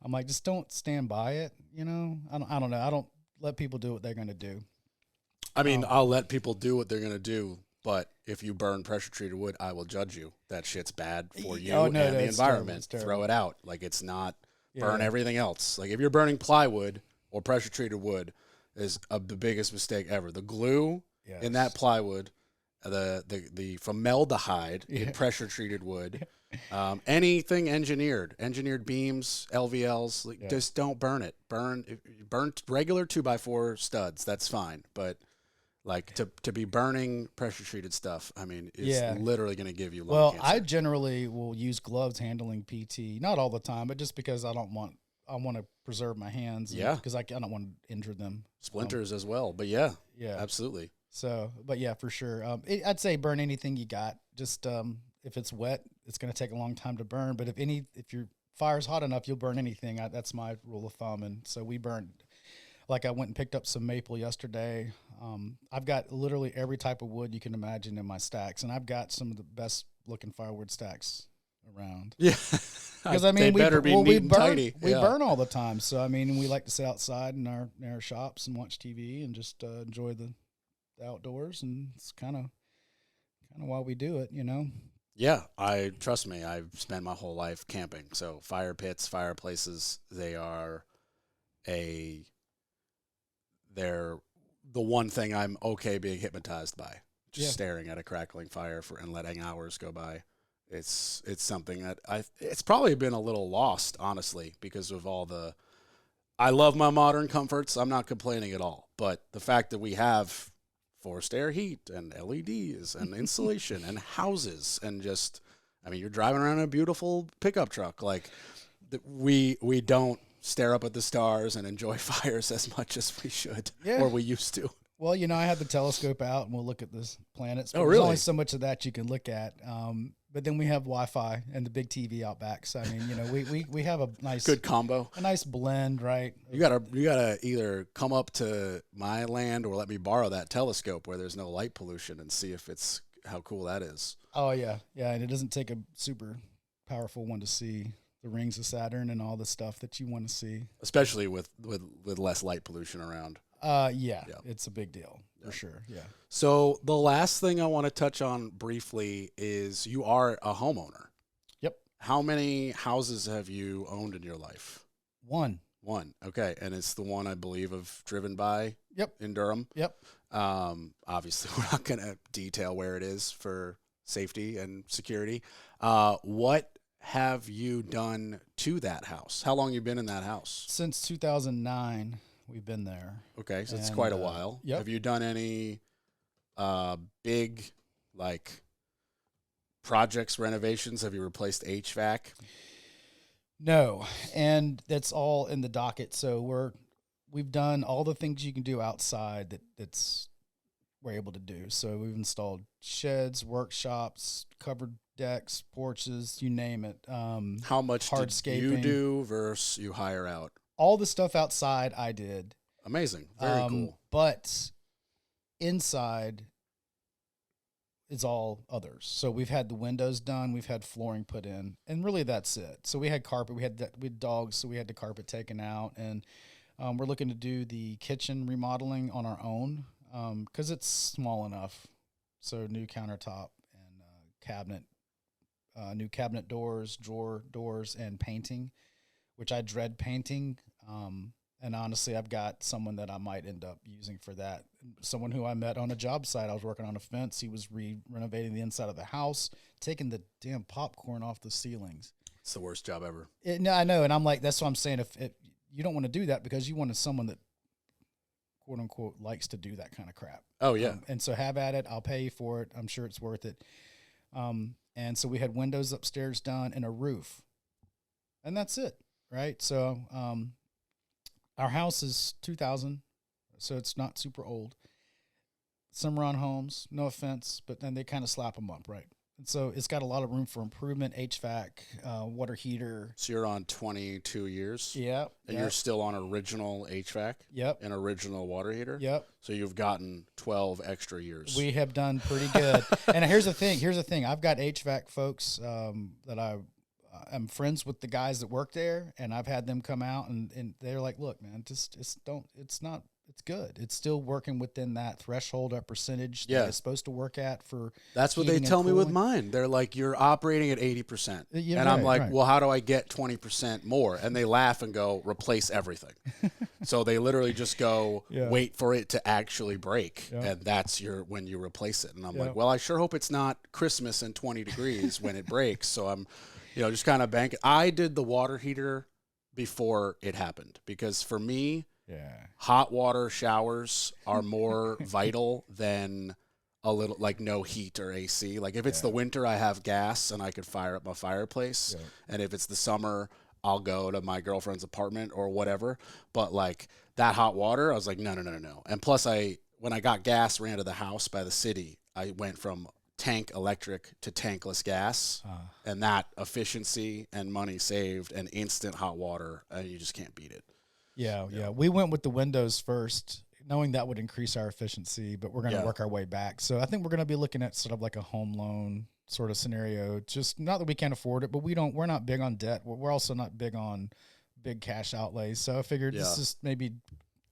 I'm like, just don't stand by it. I don't know. I don't let people do what they're going to do. I mean, I'll let people do what they're going to do. But if you burn pressure-treated wood, I will judge you. That shit's bad for you and the environment. Throw it out. Like, it's not. Burn everything else. Like, if you're burning plywood or pressure-treated wood, is the biggest mistake ever. The glue in that plywood, the formaldehyde in pressure-treated wood, anything engineered beams, LVLs, just don't burn it. Burn regular 2x4 studs. That's fine, but. Like, to be burning pressure-treated stuff, I mean, it's literally going to give you lung cancer. I generally will use gloves handling PT, not all the time, but just because I want to preserve my hands. Yeah. Because I don't want to injure them. Splinters as well, but yeah, absolutely. So, but yeah, for sure. I'd say burn anything you got. Just if it's wet, it's going to take a long time to burn. But if your fire's hot enough, you'll burn anything. That's my rule of thumb. And so we burned. Like I went and picked up some maple yesterday. I've got literally every type of wood you can imagine in my stacks, and I've got some of the best looking firewood stacks around. Yeah, because I mean, we burn all the time. So I mean, we like to sit outside in our shops and watch TV and just enjoy the outdoors, and it's kind of why we do it, Yeah, trust me. I've spent my whole life camping, so fire pits, fireplaces, they're the one thing I'm okay being hypnotized by. Just staring at a crackling fire and letting hours go by. It's something that it's probably been a little lost, honestly, because of I love my modern comforts. I'm not complaining at all. But the fact that we have forced air heat and LEDs and insulation and houses and you're driving around in a beautiful pickup truck. Like we don't stare up at the stars and enjoy fires as much as we should, or we used to. Well, I have the telescope out and we'll look at the planets. Oh, really? There's only so much of that you can look at. But then we have Wi-Fi and the big TV out back. So, I mean, we have a nice good combo, a nice blend, right? You gotta either come up to my land or let me borrow that telescope where there's no light pollution and see how cool that is. Oh yeah. Yeah. And it doesn't take a super powerful one to see the rings of Saturn and all the stuff that you want to see, especially with less light pollution around. It's a big deal for sure. Yeah. So the last thing I want to touch on briefly is you are a homeowner. Yep. How many houses have you owned in your life? One. Okay. And it's the one I believe I've driven by. Yep. In Durham. Yep. Obviously we're not going to detail where it is for safety and security. What have you done to that house? How long have you been in that house? Since 2009, we've been there. Okay, so it's quite a while. Yep. Have you done any big, projects, renovations? Have you replaced HVAC? No, and that's all in the docket. So we've done all the things you can do outside we're able to do. So we've installed sheds, workshops, covered decks, porches, you name it. How much did you do versus you hire out? All the stuff outside I did. Amazing. Very cool. But inside is all others. So we've had the windows done, we've had flooring put in, and really that's it. So we had carpet, we had dogs, so we had the carpet taken out, and we're looking to do the kitchen remodeling on our own because it's small enough. So new countertop and cabinet, new cabinet doors, drawer doors, and painting, which I dread painting. And honestly, I've got someone that I might end up using for that. Someone who I met on a job site. I was working on a fence. He was renovating the inside of the house, taking the damn popcorn off the ceilings. It's the worst job ever. No, I know. And I'm like, that's what I'm saying. If you don't want to do that because you want someone that, quote unquote, likes to do that kind of crap. Oh, yeah. And so have at it. I'll pay you for it. I'm sure it's worth it. And so we had windows upstairs done and a roof. And that's it, right? So our house is 2000, so it's not super old. Cimarron homes, no offense, but then they kind of slap them up, right? And so it's got a lot of room for improvement, HVAC, water heater. So you're on 22 years? Yep. And you're still on original HVAC? Yep. And original water heater? Yep. So you've gotten 12 extra years. We have done pretty good. And here's the thing. I've got HVAC folks that I'm friends with the guys that work there, and I've had them come out and they're like, look, man, it's good. It's still working within that threshold or percentage that it's supposed to work at for. That's what they tell me with mine. They're like, you're operating at 80%. Yeah, and I'm like, well, how do I get 20% more? And they laugh and go, replace everything. So they literally just go, wait for it to actually break. Yeah. And that's when you replace it. And I'm like, well, I sure hope it's not Christmas and 20 degrees when it breaks. So I'm, just kind of banking. I did the water heater before it happened because for me, hot water showers are more vital than a little, like no heat or AC. Like if it's the winter, I have gas and I could fire up my fireplace. Yeah. And if it's the summer, I'll go to my girlfriend's apartment or whatever. But like that hot water, I was like, no. And plus when I got gas ran to the house by the city, I went from tank electric to tankless gas, and that efficiency and money saved and instant hot water, you just can't beat it. Yeah. We went with the windows first, knowing that would increase our efficiency, but we're going to work our way back. So I think we're going to be looking at sort of like a home loan sort of scenario. Just not that we can't afford it, but we're not big on debt. We're also not big on big cash outlays. So I figured this is maybe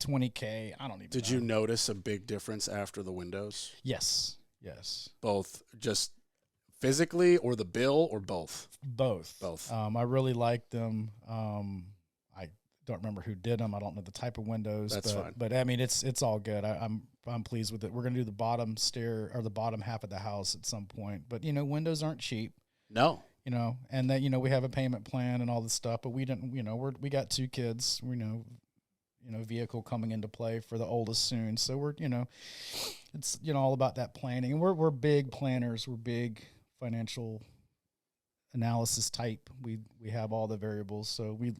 $20K. I don't even know. Did you notice a big difference after the windows? Yes. Both just physically or the bill or both? Both. I really like them. I don't remember who did them. I don't know the type of windows. That's fine. But I mean, it's all good. I'm pleased with it. We're gonna do the bottom stair or the bottom half of the house at some point. But windows aren't cheap. No. And that we have a payment plan and all this stuff. But we didn't. We got 2 kids. Vehicle coming into play for the oldest soon. So we're it's all about that planning. And we're big planners. We're big financial analysis type. We have all the variables. So we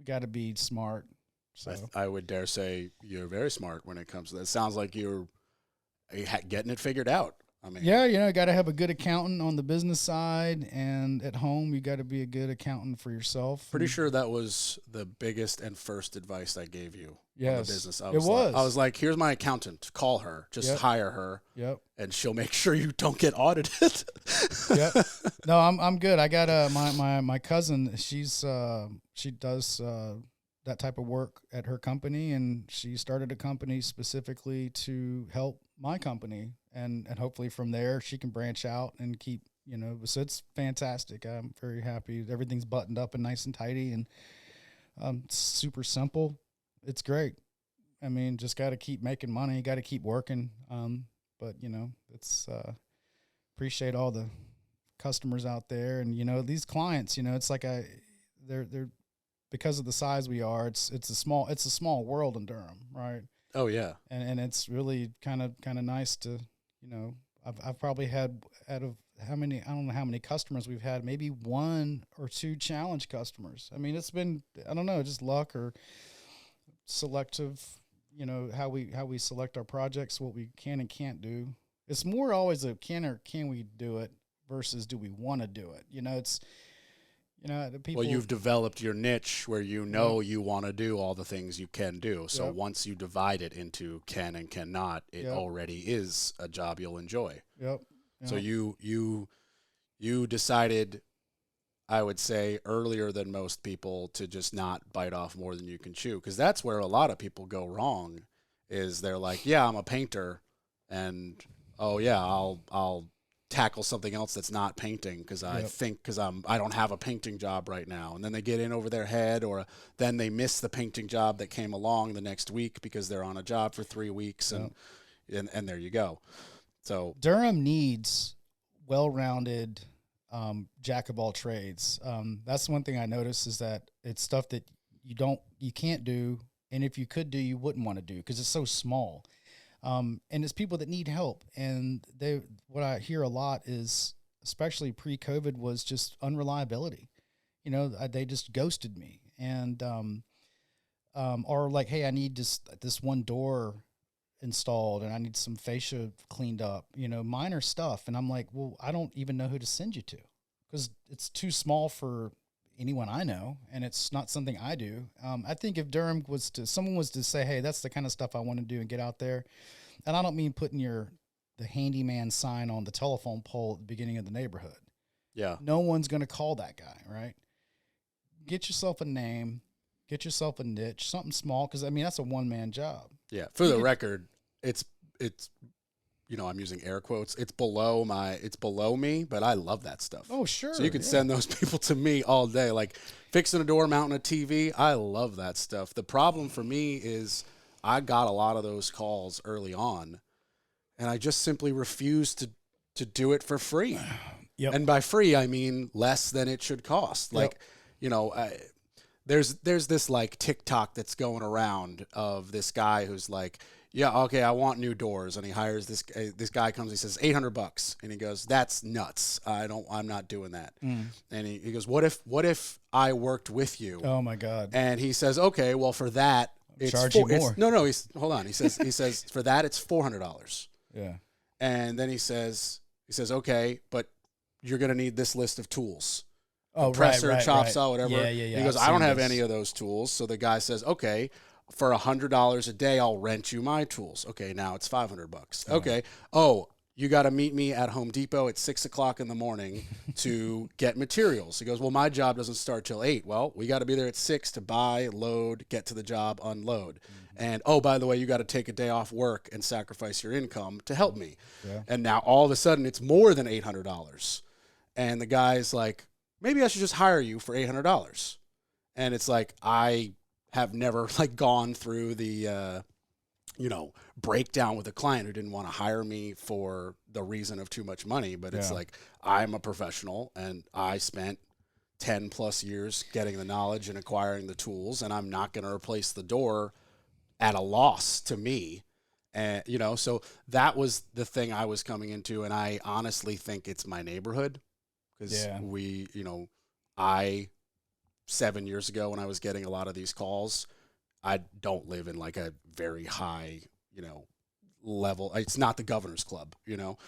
got to be smart. So I would dare say you're very smart when it comes to that. It sounds like you're getting it figured out. I mean, you got to have a good accountant on the business side, and at home you got to be a good accountant for yourself. Pretty sure that was the biggest and first advice I gave you. Yes, on the business. I was like, here's my accountant. Call her. Just hire her. Yep. And she'll make sure you don't get audited. Yep. No, I'm good. I got my cousin. She does that type of work at her company, and she started a company specifically to help my company, and hopefully from there she can branch out and keep, so it's fantastic. I'm very happy. Everything's buttoned up and nice and tidy, and super simple. It's great. I mean, just got to keep making money, got to keep working. But it's appreciate all the customers out there, and these clients, it's like they're because of the size we are, it's a small world in Durham, right? Oh yeah. And it's really kind of nice to, I've probably had out of I don't know how many customers we've had, maybe 1 or 2 challenge customers. I mean, it's been, I don't know, just luck or selective, how we select our projects, what we can and can't do. It's more always a can we do it versus do we want to do it? You know, the people. Well, you've developed your niche where you know you want to do all the things you can do. So once you divide it into can and cannot, it already is a job you'll enjoy. Yep. So you decided, I would say, earlier than most people to just not bite off more than you can chew, because that's where a lot of people go wrong. Is they're like, yeah, I'm a painter, and oh yeah, I'll tackle something else that's not painting because I don't have a painting job right now, and then they get in over their head, or then they miss the painting job that came along the next week because they're on a job for 3 weeks, and there you go. So Durham needs well-rounded jack of all trades. That's one thing I noticed, is that it's stuff that you can't do, and if you could do, you wouldn't want to do because it's so small. And it's people that need help. And what I hear a lot is, especially pre-COVID, was just unreliability. You know, they just ghosted me, and or like, hey, I need this one door installed, and I need some fascia cleaned up. You know, minor stuff. And I'm like, well, I don't even know who to send you to, because it's too small for anyone I know, and it's not something I do. I think if Durham someone was to say, hey, that's the kind of stuff I want to do and get out there. And I don't mean putting the handyman sign on the telephone pole at the beginning of the neighborhood. Yeah. No one's going to call that guy, right? Get yourself a name, get yourself a niche, something small. Cause I mean, that's a one-man job. Yeah. For the record, it's, I'm using air quotes. It's below me, but I love that stuff. Oh, sure. So you can send those people to me all day, like fixing a door, mounting a TV. I love that stuff. The problem for me is I got a lot of those calls early on, and I just simply refused to do it for free. Yep. And by free, I mean less than it should cost. Like, there's this like TikTok that's going around of this guy who's like, yeah, okay, I want new doors, and he hires this guy comes, he says $800, and he goes, that's nuts. I'm not doing that. And he goes, what if I worked with you? Oh my God. And he says, okay, well, for that it's charge you more. Hold on. He says for that it's $400. Yeah. And then he says, okay, but you're going to need this list of tools. Oh, Compressor, right, chop right. saw, whatever. Yeah. He goes, I don't have any of those tools. So the guy says, okay, for $100 a day, I'll rent you my tools. Okay, now it's $500. Okay. Oh, you got to meet me at Home Depot at 6:00 in the morning to get materials. He goes, well, my job doesn't start till 8. Well, we got to be there at 6 to buy, load, get to the job, unload. And, oh, by the way, you got to take a day off work and sacrifice your income to help me. Yeah. And now all of a sudden it's more than $800. And the guy's like, maybe I should just hire you for $800. And it's like, I have never like gone through the, breakdown with a client who didn't want to hire me for the reason of too much money. But it's like, I'm a professional, and I spent 10 plus years getting the knowledge and acquiring the tools, and I'm not going to replace the door at a loss to me. And, so that was the thing I was coming into. And I honestly think it's my neighborhood, because I 7 years ago, when I was getting a lot of these calls, I don't live in like a very high, level. It's not the Governor's Club,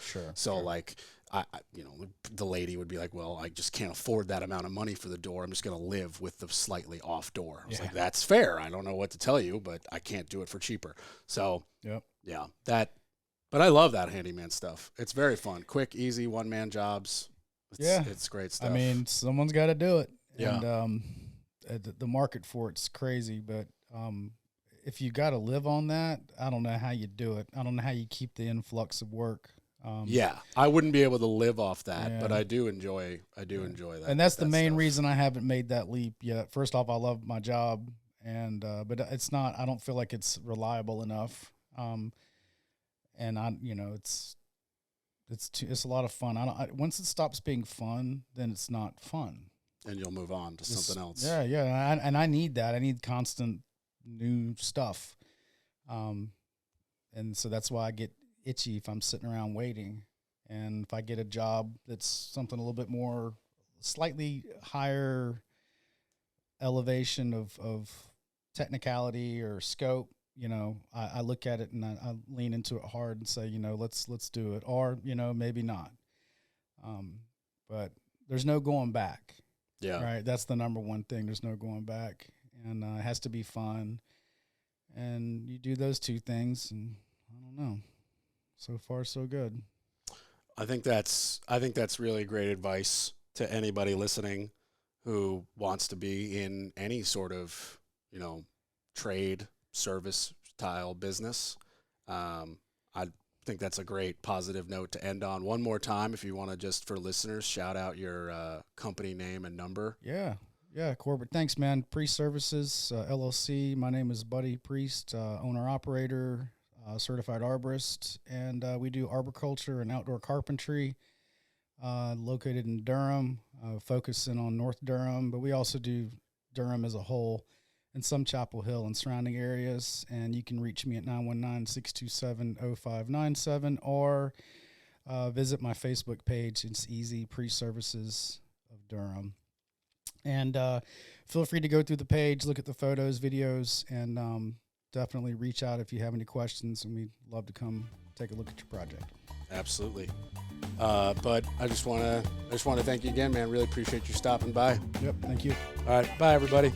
Sure. So like, the lady would be like, well, I just can't afford that amount of money for the door. I'm just going to live with the slightly off door. I was like, that's fair. I don't know what to tell you, but I can't do it for cheaper. So but I love that handyman stuff. It's very fun. Quick, easy, one-man jobs. It's great stuff. I mean, someone's got to do it. Yeah. And the market for it's crazy, but if you got to live on that, I don't know how you do it. I don't know how you keep the influx of work. I wouldn't be able to live off that, but I do enjoy that. And that's the main stuff. reason I haven't made that leap yet. First off, I love my job, and but it's not. I don't feel like it's reliable enough. And it's a lot of fun. Once it stops being fun, then it's not fun. And you'll move on to something else. Yeah. And I need that. I need constant new stuff. And so that's why I get itchy if I'm sitting around waiting. And if I get a job that's something a little bit more, slightly higher elevation of technicality or scope, I look at it and I lean into it hard and say, let's do it. Or, maybe not. But there's no going back. Yeah. Right. That's the number one thing. There's no going back. And it has to be fun. And you do those two things, and I don't know. So far, so good. I think that's really great advice to anybody listening who wants to be in any sort of, trade, service style business. I think that's a great positive note to end on. One more time, if you want to, just for listeners, shout out your company name and number. Yeah, Corbett. Thanks, man. Priest Services, LLC. My name is Buddy Priest, owner-operator, certified arborist, and we do arboriculture and outdoor carpentry, located in Durham, focusing on North Durham, but we also do Durham as a whole and some Chapel Hill and surrounding areas. And you can reach me at 919-627-0597 or visit my Facebook page. It's easy, Priest Services of Durham. And feel free to go through the page, look at the photos, videos, and definitely reach out if you have any questions, and we'd love to come take a look at your project. Absolutely. But I just want to thank you again, man. Really appreciate you stopping by. Yep, thank you. All right, bye everybody.